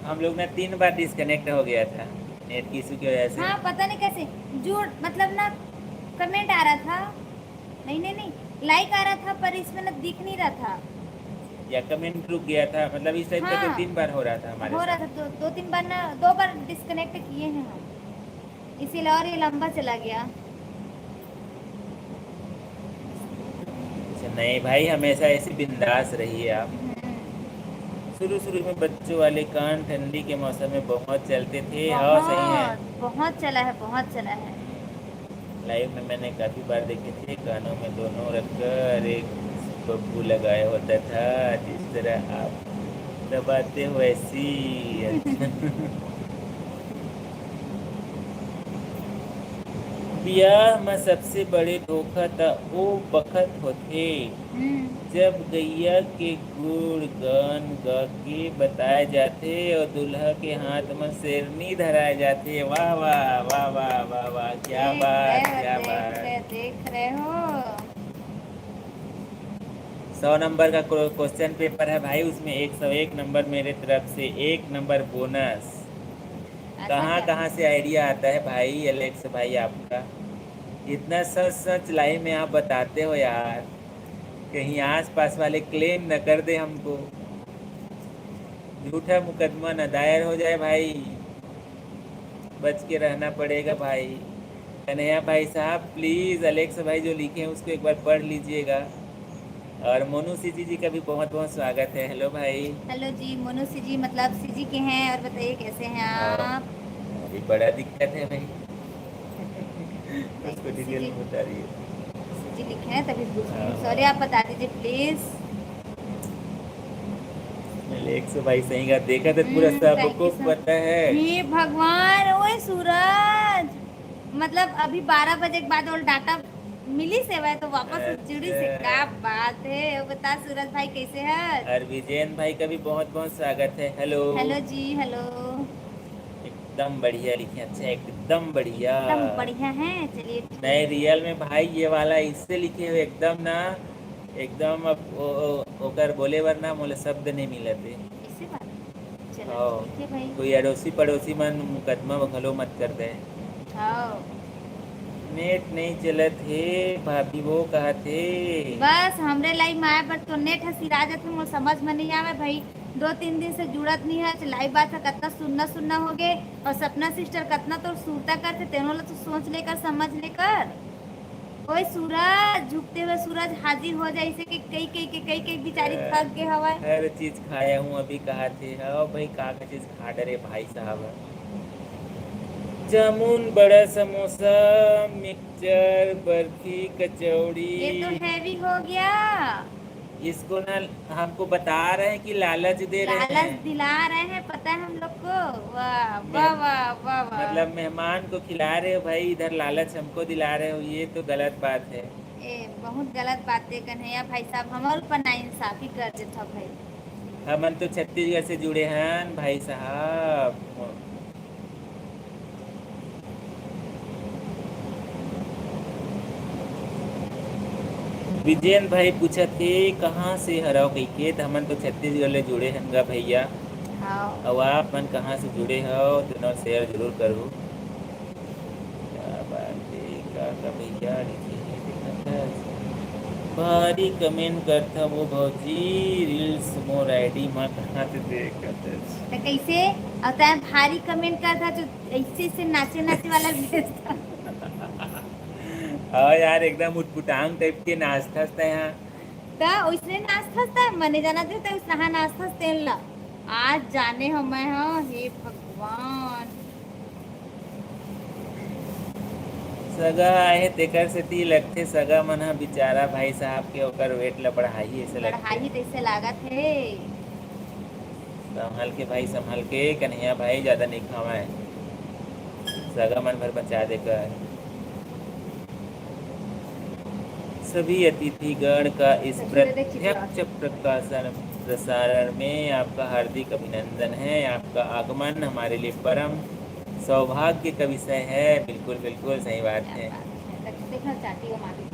Speaker 1: हम लोग ना 3 बार डिस्कनेक्ट हो गया था नेट की इशू की वजह से।
Speaker 2: हाँ, पता नहीं कैसे जुड़, मतलब ना कमेंट आ रहा था, नहीं नहीं नहीं, लाइक आ रहा था पर इसमें ना दिख नहीं रहा था।
Speaker 1: या कमेंट रुक गया था, मतलब इस टाइप का तो
Speaker 2: हाँ,
Speaker 1: 3 बार हो रहा था हमारे
Speaker 2: हो रहा था,
Speaker 1: साथ।
Speaker 2: दो तीन बार ना, 2 बार डिस्कनेक्ट किए हैं हम, इसीलिए और ये लंबा चला गया।
Speaker 1: अच्छा नहीं भाई, हमेशा ऐसे बिंदास रहिए आप। शुरू शुरू में बच्चों वाले कान ठंडी के मौसम में बहुत चलते थे। हाँ सही है।
Speaker 2: बहुत बहुत चला है, बहुत चला है।
Speaker 1: लाइव में मैंने काफ़ी बार देखे थे, कानों में दोनों रखकर एक बब्बू लगाया होता था, जिस तरह आप दबाते हो वैसी। ब्याह में सबसे बड़े धोखा था वो बखत होते, जब गैया के गुण गान गा के बताए जाते और दूल्हा के हाथ में शेरनी धराए जाते। वाह वाह वाह वाह वाह वाह, क्या
Speaker 2: देख
Speaker 1: बात,
Speaker 2: रहे
Speaker 1: क्या
Speaker 2: हो,
Speaker 1: बात।
Speaker 2: देख रहे हो।
Speaker 1: 100 नंबर का क्वेश्चन पेपर है भाई, उसमें 101 नंबर मेरे तरफ से, 1 नंबर बोनस।
Speaker 2: ऐसा
Speaker 1: कहाँ
Speaker 2: क्या?
Speaker 1: कहाँ से आइडिया आता है भाई एलेक्स भाई आपका? इतना सच सच लाइव में आप बताते हो यार, कहीं आस पास वाले क्लेम न कर दे हमको, झूठा मुकदमा न दायर हो जाए भाई। बच के रहना पड़ेगा भाई। कन्हैया भाई साहब प्लीज़ अलेक्स भाई जो लिखे हैं उसको एक बार पढ़ लीजिएगा। और मोनू सीजी जी का भी बहुत बहुत स्वागत है। हेलो भाई।
Speaker 2: हेलो जी, मोनू जी, मतलब सीजी के हैं, और बताइए कैसे हैं आप?
Speaker 1: अभी बड़ा दिक्कत है भाई। उसको
Speaker 2: देखिए
Speaker 1: डिटेल
Speaker 2: सीजी,
Speaker 1: में बता रही है।
Speaker 2: सीजी लिखे हैं तभी पूछ रही हूँ,
Speaker 1: हाँ।
Speaker 2: सॉरी, आप बता दीजिए प्लीज।
Speaker 1: अलेक्स भाई सही का देखा तो पूरा
Speaker 2: थैंक
Speaker 1: सबको
Speaker 2: यू सर।
Speaker 1: पता है।
Speaker 2: हे भगवान, ओए सूरज, मतलब अभी 12 बजे के बाद और डाटा मिली सेवा है तो वापस जुड़ी से, क्या
Speaker 1: अच्छा,
Speaker 2: बात है। वो बता सूरज भाई कैसे है?
Speaker 1: और विजयन भाई का भी बहुत बहुत स्वागत है। हेलो।
Speaker 2: हेलो जी, हेलो।
Speaker 1: एकदम बढ़िया लिखे, अच्छा एकदम बढ़िया।
Speaker 2: एकदम बढ़िया है, चलिए
Speaker 1: नहीं
Speaker 2: ठीक है।
Speaker 1: रियल में भाई ये वाला इससे लिखे हुए एकदम ना, एकदम अब ओकर बोले वरना मोले शब्द नहीं मिलते।
Speaker 2: ऐसी बात, चलो
Speaker 1: हाँ,
Speaker 2: ठीक है भाई।
Speaker 1: कोई अड़ोसी पड़ोसी मन मुकदमा घलो मत कर दे।
Speaker 2: हाँ,
Speaker 1: नेट नहीं चलत हे भाभी, वो कहा थे।
Speaker 2: बस हमरे लाइव में आए पर तो नेट है सिराजत में, वो समझ में नहीं आवे भाई। 2-3 दिन से जुड़त नहीं है, लाइव बात का कतना सुनना सुनना हो गए, और सपना सिस्टर कतना तो सूरता करते तेनों ला तो सोच लेकर समझ लेकर। ओए सूरज, झुकते हुए सूरज हाजिर हो जाए, इसे कि कई कई बेचारी थक गए हवा।
Speaker 1: हर चीज खाया हूँ, अभी कहा थे हाँ भाई, का चीज खा डरे भाई साहब। जामुन, बड़ा समोसा, मिक्सचर, बर्फी,
Speaker 2: ये तो
Speaker 1: कचौड़ी।
Speaker 2: हैवी हो गया।
Speaker 1: इसको ना हमको बता रहे हैं कि लालच दे रहे
Speaker 2: लालच
Speaker 1: हैं।
Speaker 2: दिला रहे हैं, पता है हम लोग को। वाह
Speaker 1: मैं
Speaker 2: वाह वाह वाह वाह।
Speaker 1: मतलब मेहमान को खिला रहे हो भाई, इधर लालच हमको दिला रहे हो, ये तो गलत बात है।
Speaker 2: ए बहुत गलत बातें कन्हैया भाई साहब, हमारे ऊपर ना इंसाफी कर देता भाई।
Speaker 1: हमन तो छत्तीसगढ़ से जुड़े हैं भाई साहब। विजयन भाई पूछा थे कहाँ से हराओ कही के, तो हमन तो छत्तीसगढ़ ले जुड़े हनगा भैया।
Speaker 2: हाँ।
Speaker 1: अब आप मन कहाँ से जुड़े हो तो ना शेयर जरूर करो। क्या बात है, का भैया लिखे हैं, देखा था। भारी कमेंट करता वो भौजी, रील्स मोर आईडी माँ कहाँ से देखा था।
Speaker 2: तो कैसे होता है, भारी कमेंट करता जो ऐसे से नाचे नाचे वाला भेजता।
Speaker 1: हाँ यार, एकदम उटपुटांग टाइप के नाचता था यहाँ।
Speaker 2: तो उसने नाश्ता था, मने जाना थे तो उसने नाश्ता तेल ला। आज जाने हमें, हाँ हे भगवान।
Speaker 1: सगा आए तेकर से ती लगथे, सगा मन हा बेचारा भाई साहब के ओकर वेट ला बढ़ाई ऐसे लगथे।
Speaker 2: बढ़ाई तैसे लागत है।
Speaker 1: संभल के भाई, संभल के कन्हैया भाई, ज्यादा नहीं खावाए, सगा मन भर बचा देकर। सभी अतिथिगण का इस प्रत्यक्ष प्रसारण में आपका हार्दिक अभिनंदन है। आपका आगमन हमारे लिए परम सौभाग्य का विषय है। बिल्कुल बिल्कुल सही बात है।
Speaker 2: देखना चाहती हूँ माटी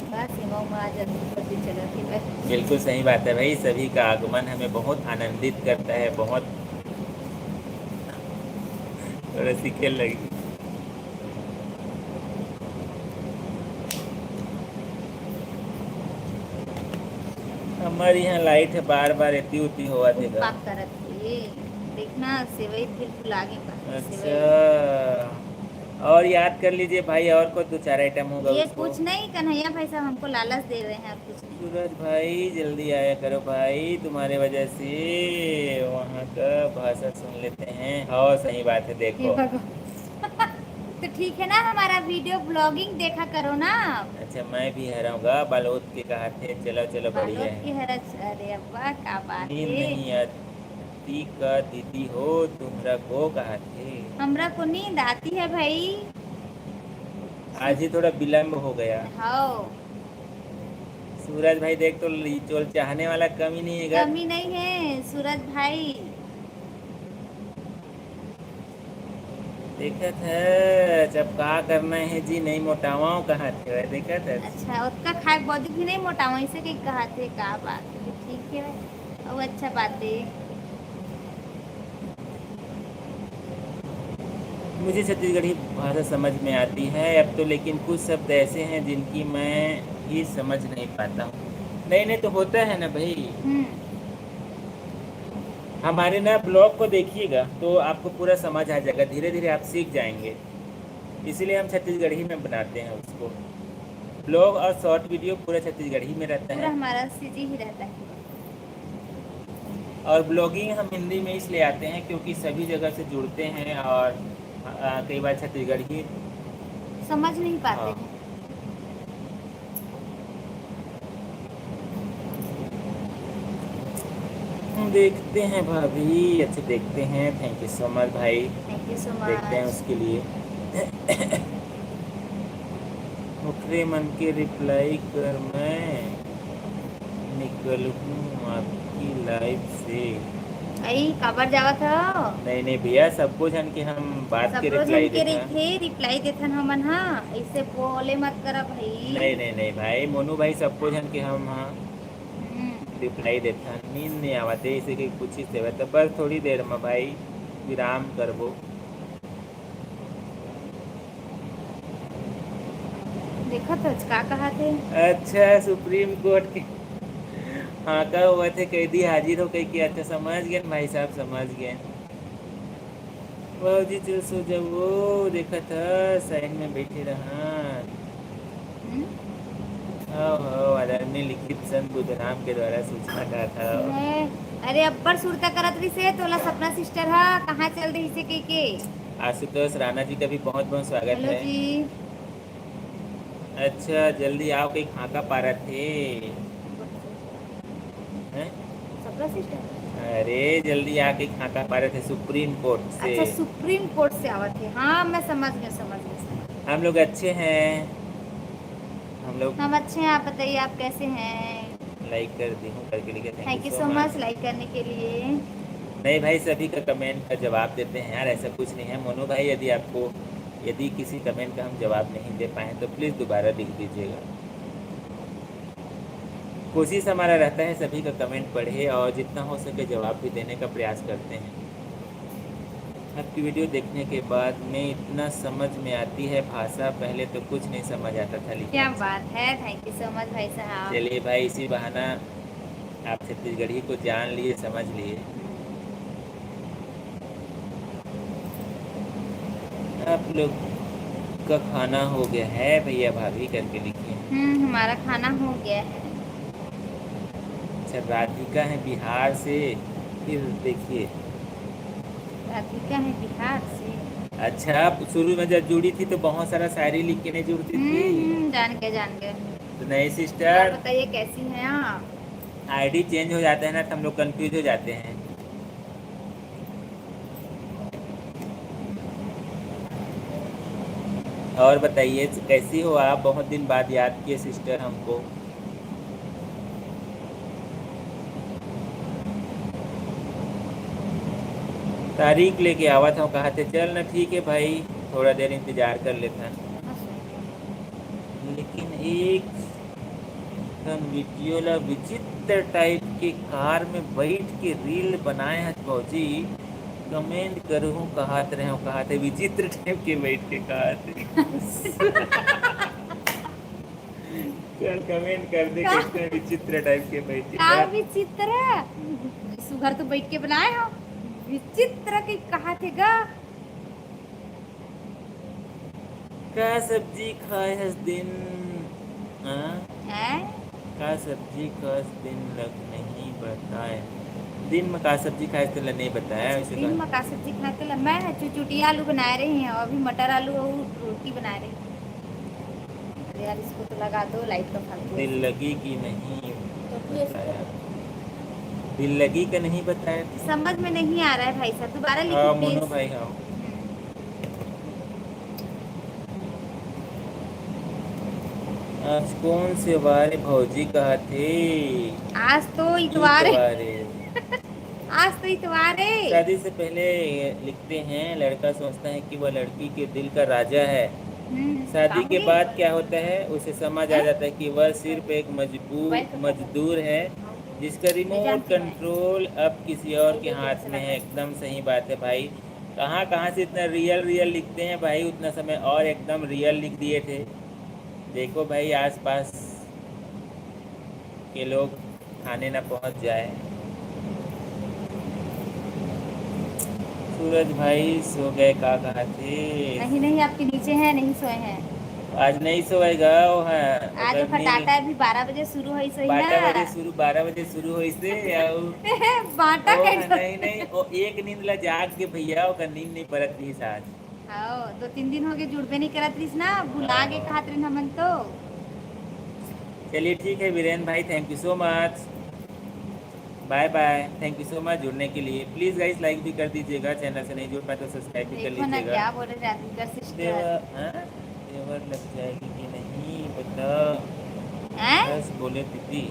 Speaker 2: बस हिमाऊ में आज जल्दी चलो कि बस।
Speaker 1: बिल्कुल सही बात है भाई, सभी का आगमन हमें बहुत आनंदित करता है, बहुत। थोड़ा सीखे लगी। हमारे यहाँ लाइट है, बार बार एती उती हुआ देगा।
Speaker 2: पाक करत है देखना, सेवई बिल्कुल आगे का सेवई।
Speaker 1: अच्छा, और याद कर लीजिए भाई, और कोई दो चार आइटम होगा
Speaker 2: ये
Speaker 1: उसको।
Speaker 2: कुछ नहीं, कन्हैया भाई साहब हमको लालच दे रहे हैं और कुछ नहीं।
Speaker 1: सूरज भाई जल्दी आया करो भाई, तुम्हारे वजह से वहाँ का भाषा सुन लेते हैं। हाँ सही बात है,
Speaker 2: हे
Speaker 1: देखो।
Speaker 2: भगवान। तो ठीक है ना, हमारा वीडियो ब्लॉगिंग देखा करो ना।
Speaker 1: अच्छा, मैं भी हराऊंगा, बालोद के कहा थे, चलो चलो बढ़िया
Speaker 2: बालोद की
Speaker 1: है।
Speaker 2: हरच, अरे अब्बा क्या बात
Speaker 1: नींद
Speaker 2: है।
Speaker 1: नहीं आती का दीदी हो तुम्हारा को कहा थे।
Speaker 2: हमरा को नींद आती है भाई।
Speaker 1: आज ही थोड़ा विलम्ब हो गया।
Speaker 2: हाँ।
Speaker 1: सूरज भाई देख, तो चोल चाहने वाला कम ही नहीं है।
Speaker 2: कमी नहीं है सूरज भाई।
Speaker 1: देखा था जब का करना है जी, नहीं मोटावाओ कहा थे, देखा था।
Speaker 2: अच्छा, उसका खाए बॉडी भी नहीं मोटा वहीं से कहीं कहा थे, क्या बात है, ठीक है। और अच्छा बात है।
Speaker 1: मुझे छत्तीसगढ़ी भाषा समझ में आती है अब तो, लेकिन कुछ शब्द ऐसे हैं जिनकी मैं ही समझ नहीं पाता हूँ। नहीं नहीं, तो होता है ना भाई।
Speaker 2: हम्म।
Speaker 1: हमारे ना ब्लॉग को देखिएगा तो आपको पूरा समझ आ जाएगा, धीरे धीरे आप सीख जाएंगे। इसीलिए हम छत्तीसगढ़ी में बनाते हैं उसको। ब्लॉग और शॉर्ट वीडियो पूरा छत्तीसगढ़ी में रहता
Speaker 2: पूरा
Speaker 1: है,
Speaker 2: हमारा सीजी ही रहता है।
Speaker 1: और ब्लॉगिंग हम हिंदी में इसलिए आते हैं क्योंकि सभी जगह से जुड़ते हैं, और कई बार छत्तीसगढ़ी।
Speaker 2: समझ नहीं पाते
Speaker 1: हाँ।
Speaker 2: हैं।
Speaker 1: देखते हैं भाभी, अच्छा देखते हैं, थैंक यू सो मच भाई।
Speaker 2: थैंक यू सो
Speaker 1: देखते हैं
Speaker 2: मच।
Speaker 1: उसके लिए। मुखरे मन के रिप्लाई कर, मैं निकल हूँ आपकी लाइफ से।
Speaker 2: आई काबर जावा था।
Speaker 1: नहीं नहीं भैया, सबको जन के हम बात
Speaker 2: सब
Speaker 1: के
Speaker 2: रोज
Speaker 1: रिप्लाई
Speaker 2: हमके
Speaker 1: देते हैं।
Speaker 2: रही थे रिप्लाई देथन हमन, हाँ ऐसे बोले मत करा भाई।
Speaker 1: नहीं नहीं नहीं भाई, मोनू भाई सबको जन के हम हाँ
Speaker 2: हम्म।
Speaker 1: रिप्लाई देते हैं। नींद नहीं आवाते इसे कि कुछ ही सेवा, तो बस थोड़ी देर में भाई विराम करबो।
Speaker 2: देखो तो का कहा थे।
Speaker 1: अच्छा, सुप्रीम कोर्ट के हाँ का हुआ थे, कैदी हाजिर हो कही कि, अच्छा समझ गए भाई साहब, समझ गए। बाबूजी चल सो जाओ, देखा था साइड में बैठे रहा।
Speaker 2: हम्म?
Speaker 1: आदरणीय लिखित संत बुद्धराम के द्वारा सूचना का था।
Speaker 2: है। अरे अब्बर सुरता करत रही से तोला सपना सिस्टर हा कहाँ चल रही से के
Speaker 1: आशुतोष राणा जी का भी बहुत बहुत स्वागत
Speaker 2: हेलो
Speaker 1: है।
Speaker 2: जी।
Speaker 1: अच्छा जल्दी आओ, कहीं खाका पा रहे थे हैं?
Speaker 2: सपना सिस्टर।
Speaker 1: अरे जल्दी आके खाका पा रहे थे सुप्रीम कोर्ट से।
Speaker 2: अच्छा सुप्रीम कोर्ट से आवा थे। हाँ मैं समझ गया समझ गया।
Speaker 1: हम लोग अच्छे हैं। हम लोग
Speaker 2: हम अच्छे हैं, आप बताइए आप कैसे हैं।
Speaker 1: लाइक कर दी हूँ करके लिखे, thank
Speaker 2: thank
Speaker 1: you
Speaker 2: you
Speaker 1: so
Speaker 2: so much
Speaker 1: much.
Speaker 2: Like करने के लिए।
Speaker 1: नहीं भाई, सभी का कमेंट का जवाब देते हैं यार, ऐसा कुछ नहीं है। मोनू भाई यदि किसी कमेंट का हम जवाब नहीं दे पाए तो प्लीज़ दोबारा लिख दीजिएगा। कोशिश हमारा रहता है सभी का कमेंट पढ़े और जितना हो सके जवाब भी देने का प्रयास करते हैं। आपकी वीडियो देखने के बाद में इतना समझ में आती है भाषा, पहले तो कुछ नहीं समझ आता था
Speaker 2: क्या
Speaker 1: लिखना।
Speaker 2: बात है, थैंक यू सो मच भाई साहब।
Speaker 1: चलिए भाई, इसी बहाना आप छत्तीसगढ़ी को जान लिए, समझ लिए। आप लोग का खाना हो गया है भैया भाभी करके लिखिए।
Speaker 2: हमारा खाना हो गया है।
Speaker 1: अच्छा राधिका है बिहार से, फिर देखिए।
Speaker 2: राधिका है बिहार से।
Speaker 1: अच्छा आप शुरू में जब जुड़ी थी तो बहुत सारा शायरी लिख के नहीं जुड़ती थी।
Speaker 2: जान गए जान गए।
Speaker 1: तो नहीं
Speaker 2: और
Speaker 1: सिस्टर,
Speaker 2: बताइए कैसी हैं आप।
Speaker 1: आईडी चेंज हो जाता है ना तो हम लोग कंफ्यूज हो जाते हैं। और बताइए कैसी हो आप, बहुत दिन बाद याद किए सिस्टर हमको। तारीख लेके आवा था, कहा थे चल ना ठीक है भाई थोड़ा देर इंतजार कर लेता। लेकिन एक वीडियो ला विचित्र टाइप के कार में बैठ के रील बनाए हैं फौजी। कमेंट करूँ कहा थे विचित्र टाइप के बैठ के कहा थे। चल कमेंट कर दे कितने विचित्र टाइप के बैठ के
Speaker 2: का विचित्र सुगर तो बैठ के बनाए हो। विचित्र के कहा थे गा।
Speaker 1: का सब्जी खाए हस दिन हाँ?
Speaker 2: हैं?
Speaker 1: का सब्जी खास दिन लग नहीं बताए। दिन में का सब्जी खाए तो नहीं बताया वैसे
Speaker 2: दिन में का सब्जी खाते ला मैं चुचुटी आलू बना रही हैं और अभी मटर आलू और रोटी बना रही हूँ। अरे यार इसको तो लगा दो लाइट का फालतू।
Speaker 1: दिल लगी कि नहीं बताया। दिल लगी का नहीं बताया।
Speaker 2: समझ में नहीं आ रहा है भाई साहब, दोबारा
Speaker 1: हाँ
Speaker 2: लिखिए
Speaker 1: मोनू
Speaker 2: प्लीज।
Speaker 1: भाई हाँ। आज कौन से बारे भौजी कहा थे।
Speaker 2: आज तो इतवार है।
Speaker 1: इतवारे।
Speaker 2: आज तो इतवार है।
Speaker 1: शादी से पहले लिखते हैं लड़का सोचता है कि वह लड़की के दिल का राजा है। शादी के बाद क्या होता है उसे समझ आ जाता है कि वह सिर्फ एक मजदूर है जिसका रिमोट कंट्रोल अब किसी और के हाथ में है। एकदम सही बात है भाई। कहाँ कहाँ से इतना रियल रियल लिखते हैं भाई, उतना समय और एकदम रियल लिख दिए थे। देखो भाई आसपास के लोग खाने ना पहुंच जाए। सूरज भाई सो गए का कहा थे।
Speaker 2: नहीं नहीं आपके नीचे हैं, नहीं सोए हैं।
Speaker 1: आज नहीं सोएगा वो है।
Speaker 2: आज
Speaker 1: अगर
Speaker 2: फटाटा अभी 12 बजे शुरू हुई सही ना।
Speaker 1: 12 बजे शुरू हुई से
Speaker 2: बाटा
Speaker 1: ओ
Speaker 2: के
Speaker 1: नहीं नहीं ओ एक नींद ला जाग के भैया ओकर नींद नहीं परत रही आज।
Speaker 2: हाँ 2-3 दिन हो गए जुड़बे नहीं करत रही ना, भुला के खातिर हमन तो।
Speaker 1: चलिए ठीक है वीरेन भाई, thank you so much, bye bye. Thank you so much जुड़ने के लिए। प्लीज़ गाइस लाइक भी कर दीजिएगा, चैनल से नहीं जुड़ पाए तो सब्सक्राइब भी कर
Speaker 2: देखो ना
Speaker 1: लीजिएगा।
Speaker 2: क्या बोल रहे राधिका सिस्टर।
Speaker 1: देवर लग जाएगी कि नहीं बता।
Speaker 2: हैं?
Speaker 1: बस बोले दीदी।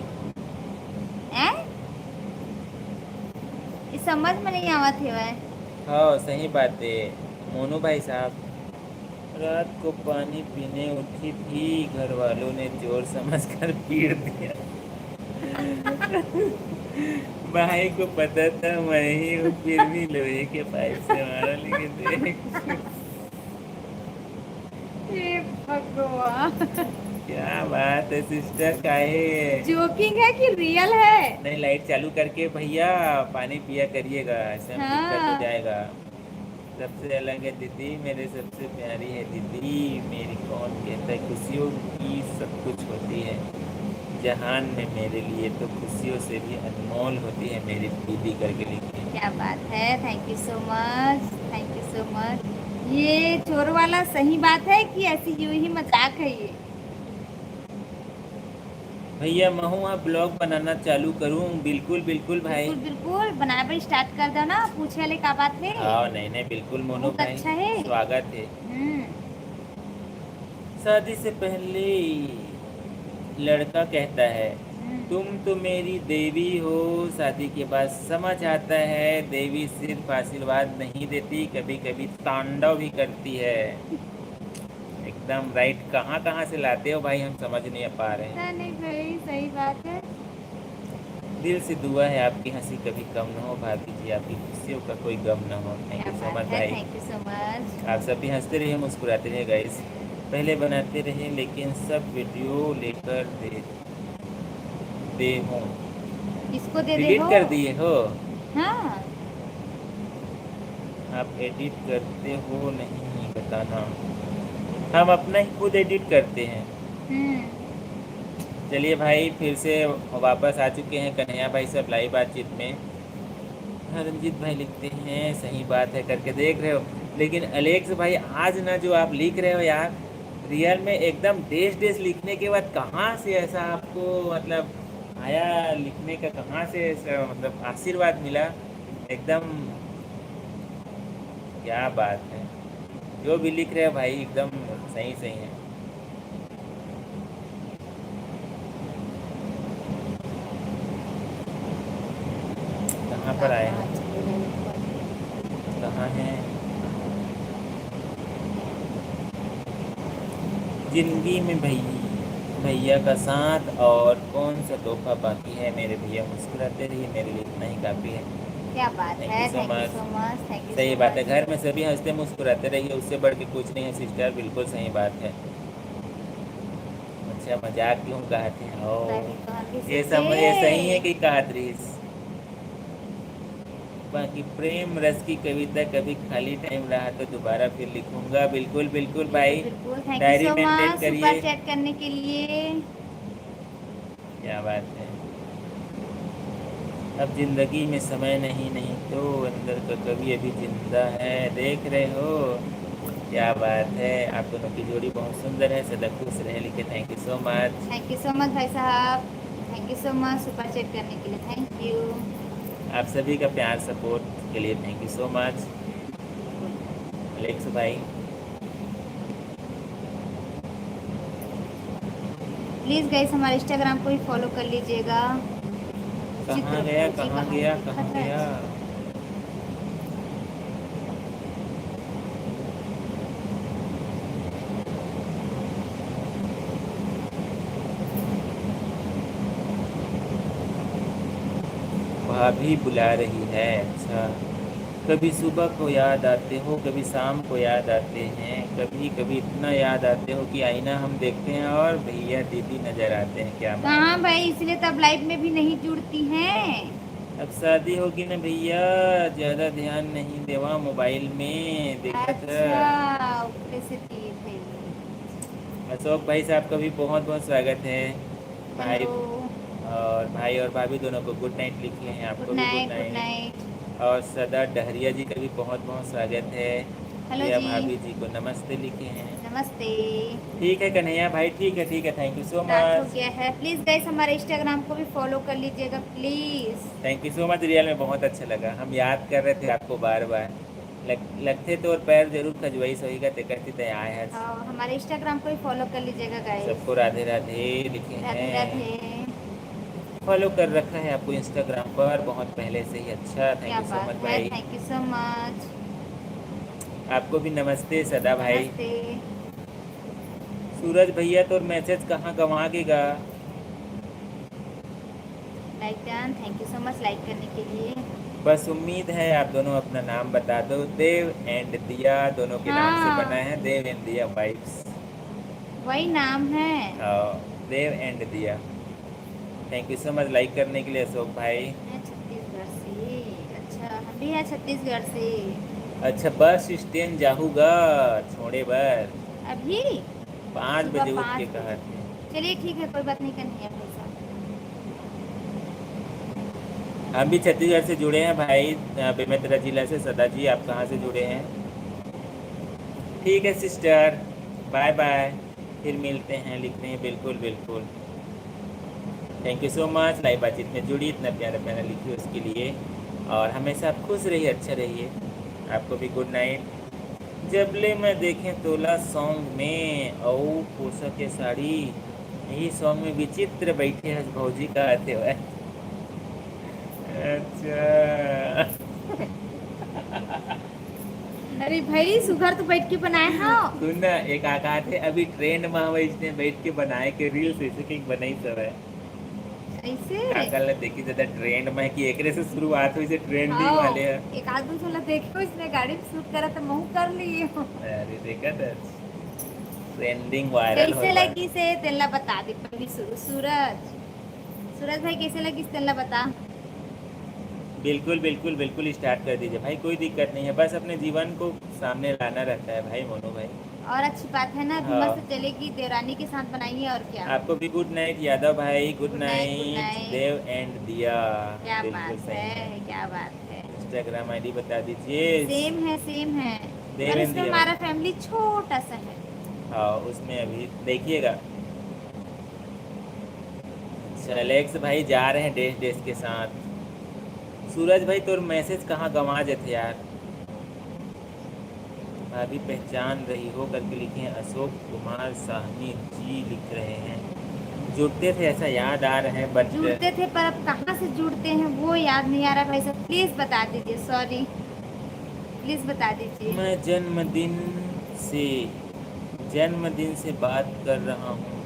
Speaker 2: हैं? ये समझ में नहीं आवत है वह।
Speaker 1: हाँ सही बात है मोनू भाई साहब। रात को पानी पीने उठी थी, घर वालों ने जोर समझकर पीट दिया। भाई को पता था मैं ही हूँ, फिर भी लोहे के पाइप से मारा। लेकिन देख
Speaker 2: हे भगवान,
Speaker 1: क्या बात है सिस्टर, काहे
Speaker 2: जोकिंग है कि रियल है।
Speaker 1: नहीं लाइट चालू करके भैया पानी पिया करिएगा, ऐसे में दिक्कत हो
Speaker 2: हाँ
Speaker 1: जाएगा। सबसे अलग है दीदी, मेरे सबसे प्यारी है दीदी मेरी। कौन कहता है खुशियों की सब कुछ होती है जहान में मेरे लिए, तो खुशियों से भी अनमोल होती है मेरी दीदी करके लिखी है।
Speaker 2: क्या बात है, thank you so much, thank you so much. ये चोर वाला सही बात है कि ऐसी यूं ही मजाक है ये?
Speaker 1: भैया महू आप ब्लॉग बनाना चालू करूँ? बिल्कुल बिल्कुल भाई।
Speaker 2: बिल्कुल बिल्कुल, बनाए पर स्टार्ट कर दो ना, पूछे वाले का बात है।
Speaker 1: हाँ नहीं नहीं बिल्कुल मोनू
Speaker 2: बहुत
Speaker 1: भाई,
Speaker 2: अच्छा है।
Speaker 1: स्वागत है।
Speaker 2: हम्म।
Speaker 1: शादी से पहले लड़का कहता है तुम तो मेरी देवी हो, शादी के बाद समझ आता है देवी सिर्फ आशीर्वाद नहीं देती, कभी कभी तांडव भी करती है। एकदम राइट। कहाँ कहाँ से लाते हो भाई, हम समझ नहीं पा रहे हैं।
Speaker 2: पता नहीं भाई, सही बात है।
Speaker 1: दिल से दुआ है आपकी हंसी कभी कम न हो भाभी जी, आपकी खुशियों का कोई गम न हो। थैंक
Speaker 2: क्या
Speaker 1: यू सो
Speaker 2: बात
Speaker 1: मच
Speaker 2: है,
Speaker 1: भाई।
Speaker 2: Thank you so much.
Speaker 1: आप सब भी हंसते रहिए, मुस्कुराते रहिए गाइस। पहले बनाते रहे लेकिन सब वीडियो लेकर दे हो,
Speaker 2: किसको दे दे
Speaker 1: डिलीट
Speaker 2: हो?
Speaker 1: कर दिए हो।
Speaker 2: हाँ।
Speaker 1: आप एडिट करते हो नहीं बताना, हम अपना ही खुद एडिट करते हैं।
Speaker 2: हम्म।
Speaker 1: चलिए भाई, फिर से वापस आ चुके हैं कन्हैया भाई सब लाइव बातचीत में। हाँ, रंजीत भाई लिखते हैं सही बात है करके, देख रहे हो। लेकिन अलेक्स भाई आज ना जो आप लिख रहे हो यार, रियल में एकदम देश देश लिखने के बाद कहाँ से ऐसा आपको मतलब आया लिखने का, कहाँ से ऐसा मतलब आशीर्वाद मिला। एकदम क्या बात है, जो भी लिख रहे हो भाई एकदम सही सही है। कहाँ पर आए हैं, कहाँ हैं? जिंदगी में भैया का साथ और कौन सा तोहफा बाकी है, मेरे भैया मुस्कुराते रहिए, मेरे लिए इतना ही काफ़ी है।
Speaker 2: क्या बात
Speaker 1: थैंक
Speaker 2: है,
Speaker 1: you so
Speaker 2: thank you
Speaker 1: much.
Speaker 2: So much, thank you
Speaker 1: सही
Speaker 2: सो
Speaker 1: बात है,
Speaker 2: मच।
Speaker 1: घर में सभी हंसते मुस्कुराते रहिए, उससे बढ़ के कुछ नहीं है सिस्टर, बिल्कुल सही बात है। अच्छा मजाक क्यों कहते हैं ओ,
Speaker 2: सही कहती
Speaker 1: ये
Speaker 2: से
Speaker 1: समझ ये सही है कि कहत रहीस। बाकी प्रेम रस की कविता कभी खाली टाइम रहा तो दोबारा फिर लिखूंगा। बिल्कुल बिल्कुल
Speaker 2: बिल्कुल
Speaker 1: भाई,
Speaker 2: बिल्कुल, thank you
Speaker 1: diary
Speaker 2: so
Speaker 1: maintain
Speaker 2: much super
Speaker 1: करिए।
Speaker 2: चैट करने के लिए।
Speaker 1: क्या बात है। अब जिंदगी में समय नहीं, नहीं तो अंदर का कभी अभी जिंदा है, देख रहे हो। क्या बात है, आप दोनों की जोड़ी बहुत सुंदर है, सदा खुश रहे लिखे। Thank you so much.
Speaker 2: Thank you so much भाई साहब, thank you so much super chat करने के लिए, थैंक यू।
Speaker 1: आप सभी का प्यार सपोर्ट के लिए thank you so much. Alex भाई
Speaker 2: प्लीज़ गाइस हमारे इंस्टाग्राम को भी फॉलो कर लीजिएगा।
Speaker 1: कहाँ
Speaker 2: चित्र
Speaker 1: गया,
Speaker 2: फौजी
Speaker 1: कहाँ
Speaker 2: कहाँ
Speaker 1: गया,
Speaker 2: है?
Speaker 1: कहाँ
Speaker 2: खतरा
Speaker 1: गया?
Speaker 2: है।
Speaker 1: भाभी बुला रही है, अच्छा। कभी सुबह को याद आते हो, कभी शाम को याद आते हैं, कभी कभी इतना याद आते हो कि आईना हम देखते हैं और भैया दीदी नजर आते हैं। क्या बात
Speaker 2: कहाँ
Speaker 1: है।
Speaker 2: भाई, इसलिए तब लाइव में भी नहीं जुड़ती हैं।
Speaker 1: अब शादी होगी ना भैया, ज्यादा ध्यान नहीं देवा मोबाइल में देखा था।
Speaker 2: अच्छा, ऊपर से दिए थे।
Speaker 1: अशोक भाई साहब का भी बहुत बहुत स्वागत है। भाई
Speaker 2: हेलो।
Speaker 1: भाई और भाभी दोनों को गुड नाइट लिखे हैं,
Speaker 2: गुड
Speaker 1: आपको भी good
Speaker 2: night, good
Speaker 1: night.
Speaker 2: Night.
Speaker 1: और सदा डहरिया जी का भी बहुत बहुत स्वागत है।
Speaker 2: हेलो
Speaker 1: प्रिया
Speaker 2: जी।
Speaker 1: भाभी जी को नमस्ते लिखे हैं।
Speaker 2: नमस्ते।
Speaker 1: ठीक है कन्हैया भाई, ठीक है ठीक है, थैंक यू सो
Speaker 2: रात हो
Speaker 1: मच।
Speaker 2: गया है, प्लीज़ गाइस हमारे इंस्टाग्राम को भी फॉलो कर लीजिएगा please.
Speaker 1: Thank you so much, real में बहुत अच्छा लगा। हम याद कर रहे थे आपको बार बार, लगते तो और पैर जरूर खजवाई सोई का ते कहती थे आए हैं।
Speaker 2: और हमारे इंस्टाग्राम को भी फॉलो कर लीजिएगा गाइस।
Speaker 1: सबको राधे राधे लिखे
Speaker 2: राधे
Speaker 1: हैं।
Speaker 2: राधे।
Speaker 1: फॉलो कर रखा है आपको इंस्टाग्राम पर बहुत पहले से ही, अच्छा थैंक
Speaker 2: क्या
Speaker 1: यू सो
Speaker 2: बात
Speaker 1: मच
Speaker 2: है,
Speaker 1: भाई।
Speaker 2: Thank you so much.
Speaker 1: आपको भी नमस्ते सदा भाई।
Speaker 2: नमस्ते।
Speaker 1: सूरज भैया तो मैसेज कहाँ गंवा गेगा।
Speaker 2: Like done, thank you so much like करने के लिए।
Speaker 1: बस उम्मीद है आप दोनों अपना नाम बता दो। देव एंड दिया दोनों के नाम से बना
Speaker 2: हाँ,
Speaker 1: है, देव एंड दिया वाइब्स।
Speaker 2: वही नाम है।
Speaker 1: देव एंड दिया। Thank you so much like करने के लिए अशोक भाई।
Speaker 2: मैं छत्तीसगढ़ से। अच्छा, हम भी हैं छत्तीसगढ़ से।
Speaker 1: अच्छा बस स्टैंड जाऊँगा छोड़े बर
Speaker 2: अभी
Speaker 1: 5
Speaker 2: सुबह
Speaker 1: बजे उठ के
Speaker 2: 5
Speaker 1: कहा
Speaker 2: बजे।
Speaker 1: थे।
Speaker 2: चलिए ठीक है, कोई बात नहीं करनी है भाई साहब।
Speaker 1: हम भी छत्तीसगढ़ से जुड़े हैं भाई, बेमेतरा जिला से। सदा जी आप कहाँ से जुड़े हैं? ठीक है सिस्टर, बाय बाय, फिर मिलते हैं, लिखते हैं, बिल्कुल बिल्कुल। Thank you so much, live बातचीत में जुड़ी, इतना प्यारा प्यारा लिखी उसके लिए। और हमेशा आप खुश रहिए, अच्छे रहिए। आपको भी गुड नाइट। जबले मैं देखें तोला सॉन्ग में औ पोषक के साड़ी, यही सॉन्ग में विचित्र बैठे हैं भौजी का आते हुए। अच्छा।
Speaker 2: अरे भाई सुगर तो बैठ के बनाए हाँ।
Speaker 1: सुन ना, एक आका थे अभी ट्रेंड में हम इसने बैठ के बनाए के रील्स ऐसे की बनाई सब है।
Speaker 2: ऐसे
Speaker 1: काकल ने देखी ज्यादा ट्रेंड में कि एकरे से शुरुआत हुई से ट्रेंडिंग
Speaker 2: हाँ,
Speaker 1: वाले है।
Speaker 2: एक आदमी चला देखो इसने गाड़ी में शूट करा तो मैं कर ली हूँ।
Speaker 1: अरे देखा था, ट्रेंडिंग वायरल हो
Speaker 2: कैसे
Speaker 1: बा।
Speaker 2: लगी से तेला बता दी पहले सूरज। सूरज भाई कैसे लगी तेला बता।
Speaker 1: बिल्कुल बिल्कुल बिल्कुल स्टार्ट कर दीजिए भाई, कोई दिक्कत नहीं है, बस अपने जीवन को सामने लाना रहता है भाई मोनू भाई।
Speaker 2: और अच्छी बात है ना,
Speaker 1: हाँ,
Speaker 2: धुआं से चलेगी, देवरानी के साथ बनाइए और क्या।
Speaker 1: आपको भी गुड नाइट यादव भाई, good
Speaker 2: good night, good
Speaker 1: night
Speaker 2: night.
Speaker 1: Dev and Diya.
Speaker 2: क्या
Speaker 1: बिल्कुल
Speaker 2: बात
Speaker 1: सही है।
Speaker 2: है, क्या बात है।
Speaker 1: इंस्टाग्राम आईडी बता दीजिए।
Speaker 2: सेम है, सेम है।
Speaker 1: देव
Speaker 2: पर
Speaker 1: एंड
Speaker 2: इसमें
Speaker 1: दिया
Speaker 2: हमारा
Speaker 1: भाई।
Speaker 2: फैमिली छोटा सा है।
Speaker 1: हाँ उसमें अभी देखिएगा। अच्छा एलेक्स भाई जा रहे हैं डेस डेस के साथ। सूरज भाई तो मैसेज कहाँ गंवा जाते यार। भाभी पहचान रही हो करके लिखे हैं, अशोक कुमार साहनी जी लिख रहे हैं। जुड़ते थे ऐसा याद आ रहा है बट
Speaker 2: जुड़ते थे पर अब कहाँ से जुड़ते हैं वो याद नहीं आ रहा भाई साहब, प्लीज बता दीजिए, सॉरी प्लीज बता दीजिए।
Speaker 1: मैं से जन्मदिन से बात कर रहा हूँ,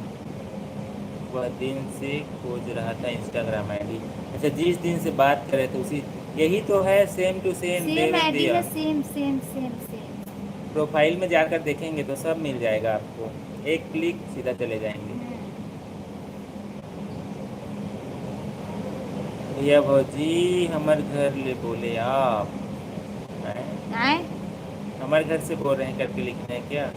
Speaker 1: वह दिन से खोज रहा था इंस्टाग्राम आईडी। अच्छा जिस दिन से बात कर रहे थे उसी, यही तो है, same to same
Speaker 2: same
Speaker 1: Devendra
Speaker 2: ID
Speaker 1: दिया।
Speaker 2: है, same same same same.
Speaker 1: Profile में जाकर देखेंगे तो सब मिल जाएगा आपको, एक क्लिक सीधा चले जाएंगे। भैया भौजी हमारे घर ले बोले आप हैं?
Speaker 2: आए
Speaker 1: हमारे घर से बोल रहे हैं करके लिखना है क्या?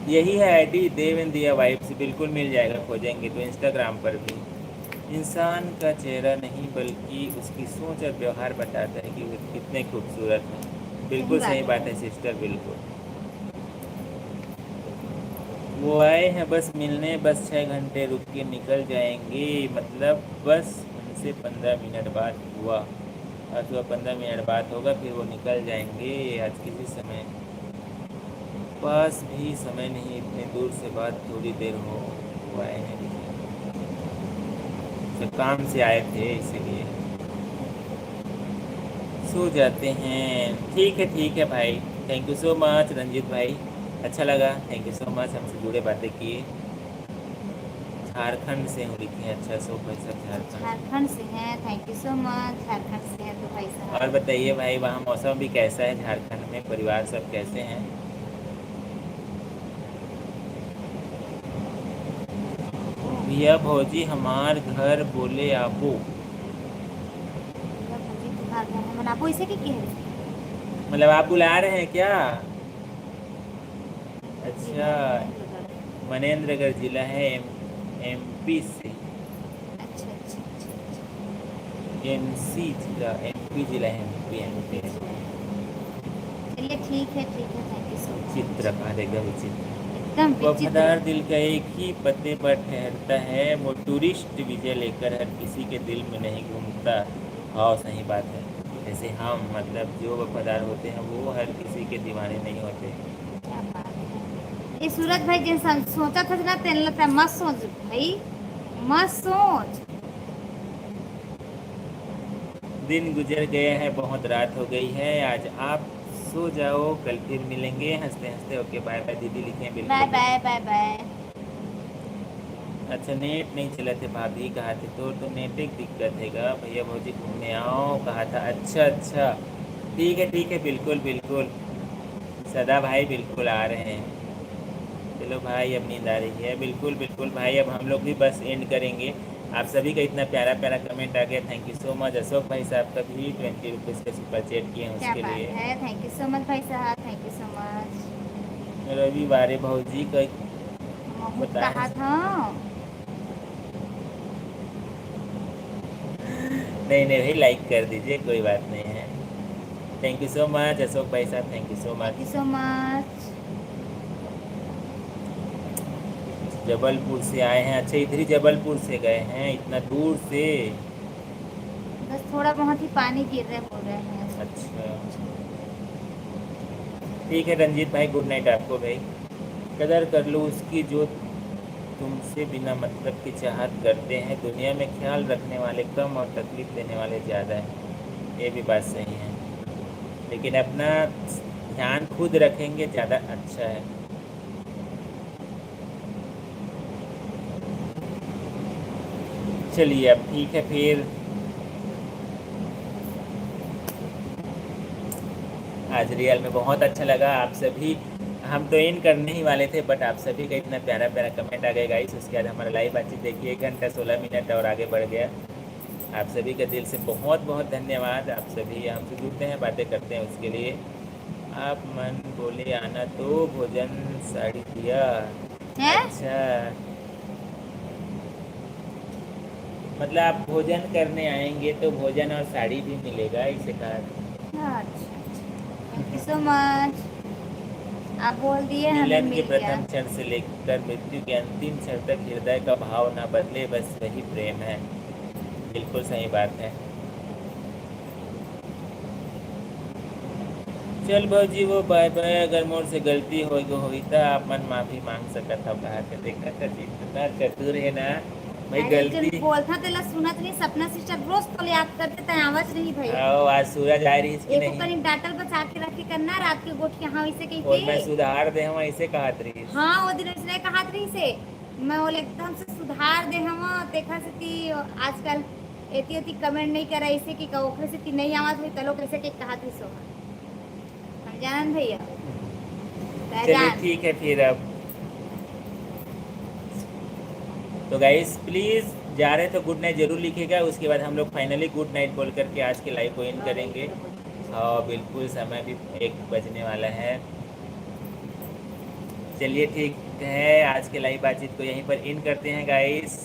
Speaker 1: यही है आईडी देवेंद्र दिया वाइफ से, बिल्कुल मिल जाएगा, खोजेंगे तो इंस्टाग्राम पर भी। इंसान का चेहरा नहीं बल्कि उसकी सोच और व्यवहार बताता है कि वो कितने खूबसूरत हैं। बिल्कुल सही बात है सिस्टर, बिल्कुल। वो आए हैं बस मिलने, बस 6 घंटे रुक के निकल जाएंगे, मतलब बस उनसे 15 मिनट बाद हुआ। आज सुबह 15 मिनट बाद होगा, फिर वो निकल जाएंगे। आज किसी समय पास भी समय नहीं, इतने दूर से बात थोड़ी देर हो। वो आए हैं तो काम से आए थे इसीलिए। सो जाते हैं, ठीक है भाई। Thank you so much Ranjit भाई, अच्छा लगा, थैंक यू सो मच हमसे जुड़े बातें किए। झारखंड से हूँ लिखे हैं, अच्छा सो भाई सब झारखंड।
Speaker 2: झारखंड से हैं, thank you so much, Jharkhand से हैं तो भाई साहब।
Speaker 1: और बताइए भाई वहाँ मौसम भी कैसा है झारखंड में, परिवार सब कैसे हैं? भैया भौजी हमार घर बोले आबू,
Speaker 2: तुम्हारा घर है मनापो, इसे की है।
Speaker 1: मतलब आप बुला रहे हैं क्या? अच्छा मनेंद्रगढ़ जिला है, एमपी से।
Speaker 2: अच्छा अच्छा अच्छा
Speaker 1: एमसी जिला, एमपी जिला है, एमपी है।
Speaker 2: चलिए ठीक है, थैंक यू सो मच।
Speaker 1: चित्र पारेगा विचित्र।
Speaker 2: एकदम
Speaker 1: वफादार
Speaker 2: विचित्र।
Speaker 1: दिल का एक ही पते पर ठहरता है, वो टूरिस्ट वीजा लेकर हर किसी के दिल में नहीं घूमता। हाँ सही बात है, जैसे हम, मतलब जो वफादार होते हैं वो हर किसी के दीवाने नहीं होते।
Speaker 2: क्या बात है। ये सूरज भाई जिन सोचा था ना तेन लगता है, मत सोच भाई, मत सोच।
Speaker 1: दिन गुजर गया है, बहुत रात हो गई है, आज आप सो जाओ, कल फिर मिलेंगे। हंसते हंसते ओके बाय बाय दीदी लिखे हैं,
Speaker 2: बाय
Speaker 1: बिल्कुल।
Speaker 2: Bye bye bye.
Speaker 1: अच्छा नेट नहीं चला थे भाभी कहा थे, तो नेट एक दिक्कत हैगा। भैया भौजी घूमने आओ कहा था, अच्छा अच्छा ठीक है बिल्कुल बिल्कुल। सदा भाई बिल्कुल आ रहे हैं। चलो भाई अब नींद आ रही है, बिल्कुल बिल्कुल भाई, अब हम लोग भी बस एंड करेंगे। आप सभी का इतना प्यारा प्यारा कमेंट आ गया, thank you so much. Ashok भाई साहब का भी 20 रुपीज़ का सुपर चैट किए हैं
Speaker 2: क्या
Speaker 1: उसके
Speaker 2: बात
Speaker 1: लिए।
Speaker 2: है, थैंक यू सो मच भाई साहब, थैंक यू सो मच।
Speaker 1: रविवारे भाजी का
Speaker 2: महू
Speaker 1: बताएं।
Speaker 2: कहा था।
Speaker 1: नहीं नहीं भाई, लाइक कर दीजिए, कोई बात नहीं है। Thank you so much Ashok भाई साहब, thank you so
Speaker 2: thank you
Speaker 1: much.
Speaker 2: So much.
Speaker 1: Jabalpur से आए हैं, अच्छा इधर ही जबलपुर से गए हैं, इतना दूर से।
Speaker 2: बस थोड़ा बहुत ही पानी गिर रहे बोल रहे हैं।
Speaker 1: अच्छा ठीक है रंजीत भाई, गुड नाइट आपको भाई। कदर कर लो उसकी जो तुमसे बिना मतलब की चाहत करते हैं, दुनिया में ख्याल रखने वाले कम और तकलीफ देने वाले ज़्यादा हैं। ये भी बात सही है, लेकिन अपना ध्यान खुद रखेंगे ज़्यादा अच्छा है। चलिए अब ठीक है फिर, आज रियल में बहुत अच्छा लगा। आप सभी, हम तो इन करने ही वाले थे बट आप सभी का इतना प्यारा प्यारा कमेंट आ गया गाइस। उसके बाद हमारा लाइव बातचीत देखिए 1 घंटा 16 मिनट और आगे बढ़ गया। आप सभी का दिल से बहुत बहुत धन्यवाद। आप सभी हमसे जुड़ते हैं, बातें करते हैं, उसके लिए। आप मन बोले आना तो भोजन साड़ी दिया।
Speaker 2: हैं?
Speaker 1: अच्छा, मतलब आप भोजन करने आएंगे तो भोजन और साड़ी भी मिलेगा, इसे कहा।
Speaker 2: अच्छा, थैंक यू सो मच। आप बोल दिए, हमें
Speaker 1: मिलन के
Speaker 2: मिल गया।
Speaker 1: प्रथम क्षण से लेकर मृत्यु के अंतिम क्षण तक हृदय का भाव ना बदले, बस वही प्रेम है। बिल्कुल सही बात है। चल भौजी वो बाय बाय, अगर मोर से गलती होई तो आप मन माफी मांग सकत हो, कहा के देखा था जी, इतना चतुर है ना भाई।
Speaker 2: अरे जन
Speaker 1: गलती
Speaker 2: बोलता तेला सुनत नहीं, सपना सिस्टर रोज तो याद करते ता आवाज नहीं भैया।
Speaker 1: आओ, आज सूरज आ रही इसकी
Speaker 2: एको
Speaker 1: नहीं,
Speaker 2: कनी डाटल बचा के रख के करना रात के गोठ के। हाँ वैसे कही
Speaker 1: और मैं
Speaker 2: थी।
Speaker 1: सुधार दे हम ऐसे कहा रही।
Speaker 2: हाँ वो दिन ऐसे कहा रही से, मैं बोले एकदम से सुधार दे हम देखा से ती आजकल एती एती कमेंट नहीं कर ऐसे कि ओखरे से ती नहीं आवाज हुई तलो कैसे के कहा थी सो हम जानन भैया।
Speaker 1: चलिए ठीक है फिर अब तो गाइस प्लीज़ जा रहे तो गुड नाइट जरूर लिखिएगा। उसके बाद हम लोग फाइनली गुड नाइट बोल करके आज के लाइव को इन करेंगे। हाँ बिल्कुल, समय भी 1 बजने वाला है। चलिए ठीक है, आज के लाइव बातचीत को यहीं पर इन करते हैं गाइस।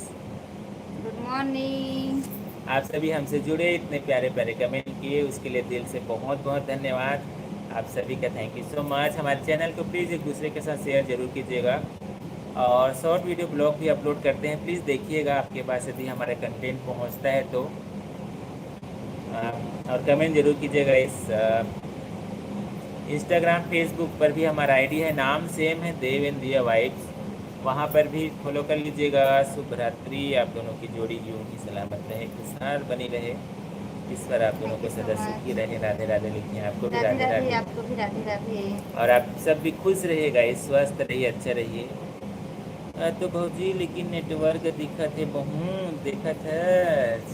Speaker 2: Good morning.
Speaker 1: आप सभी हमसे जुड़े, इतने प्यारे प्यारे कमेंट किए, उसके लिए दिल से बहुत बहुत धन्यवाद। आप सभी का थैंक यू सो मच। हमारे चैनल को प्लीज़ एक दूसरे के साथ शेयर जरूर कीजिएगा, और शॉर्ट वीडियो ब्लॉग भी अपलोड करते हैं, प्लीज़ देखिएगा आपके पास यदि हमारा कंटेंट पहुंचता है तो। और कमेंट जरूर कीजिएगा। इस इंस्टाग्राम फेसबुक पर भी हमारा आईडी है, नाम सेम है, देव एंड दिया वाइब्स, वहाँ पर भी फॉलो कर लीजिएगा। शुभ रात्रि, आप दोनों की जोड़ी यूं ही सलामत रहे, खुशहाल बनी रहे, ईश्वर आप दोनों को सदा सुखी रहे। राधे राधे लिखिए, आपको भी राधे राधे।
Speaker 2: आपको भी राधे राधे।
Speaker 1: और आप सब भी खुश रहिएगा, स्वस्थ रहिए, अच्छा रहिए। तो भौजी लेकिन नेटवर्क दिखत है, बहुत दिखत है।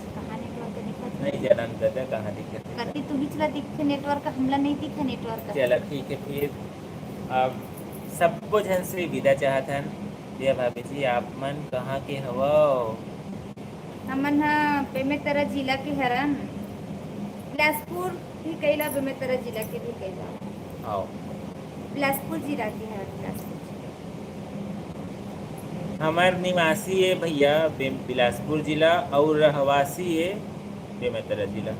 Speaker 2: कहाँ नेटवर्क दिखत
Speaker 1: नहीं जानन दादा कहाँ दिखत है।
Speaker 2: करती तू ही चला दिखे नेटवर्क, हमला नहीं दिखा नेटवर्क।
Speaker 1: चलो ठीक है फिर, अब सबको जन से विदा चाहतन। दिया भाभी जी आप मन कहाँ के हवा?
Speaker 2: हमन हा बेमेतरा जिला के हरन, बिलासपुर भी कैला, बेमेतरा जिला के भी कैला।
Speaker 1: आओ,
Speaker 2: बिलासपुर जिला के हरन, बिलासपुर।
Speaker 1: हमार निवासी है भैया बिलासपुर जिला, और रहवासी है बेमेतरा जिला।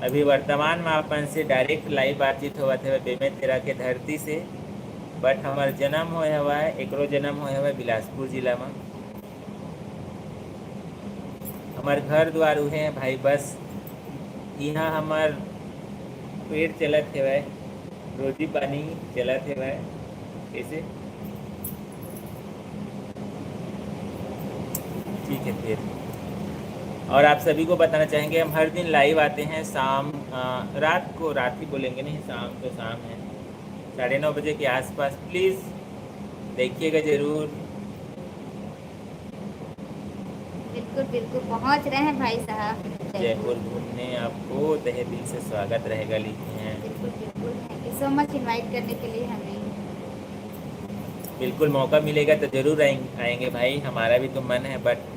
Speaker 1: अभी वर्तमान में अपन से डायरेक्ट लाइव बातचीत हुआ थे बेमेतरा के धरती से, बट हमार जन्म होए हुआ है, एकरो जन्म होए हुआ है बिलासपुर जिला में। हमार घर द्वार उहे हैं भाई, बस यहाँ हमार पेट चलत है भाई, रोटी पानी चलत है भाई, कैसे। ठीक है फिर, और आप सभी को बताना चाहेंगे हम हर दिन लाइव आते हैं शाम, रात को, रात ही बोलेंगे नहीं, शाम तो शाम है 9:30 बजे के आसपास। प्लीज़ देखिएगा ज़रूर।
Speaker 2: बिल्कुल बिल्कुल पहुंच रहे हैं भाई साहब
Speaker 1: जयपुर घूमने आपको तहे दिल से स्वागत रहेगा, लिखे हैं।
Speaker 2: बिल्कुल बिल्कुल, thank you so much invite करने के लिए हमें।
Speaker 1: बिल्कुल मौका मिलेगा तो ज़रूर आएंगे भाई, हमारा भी तो मन है, बट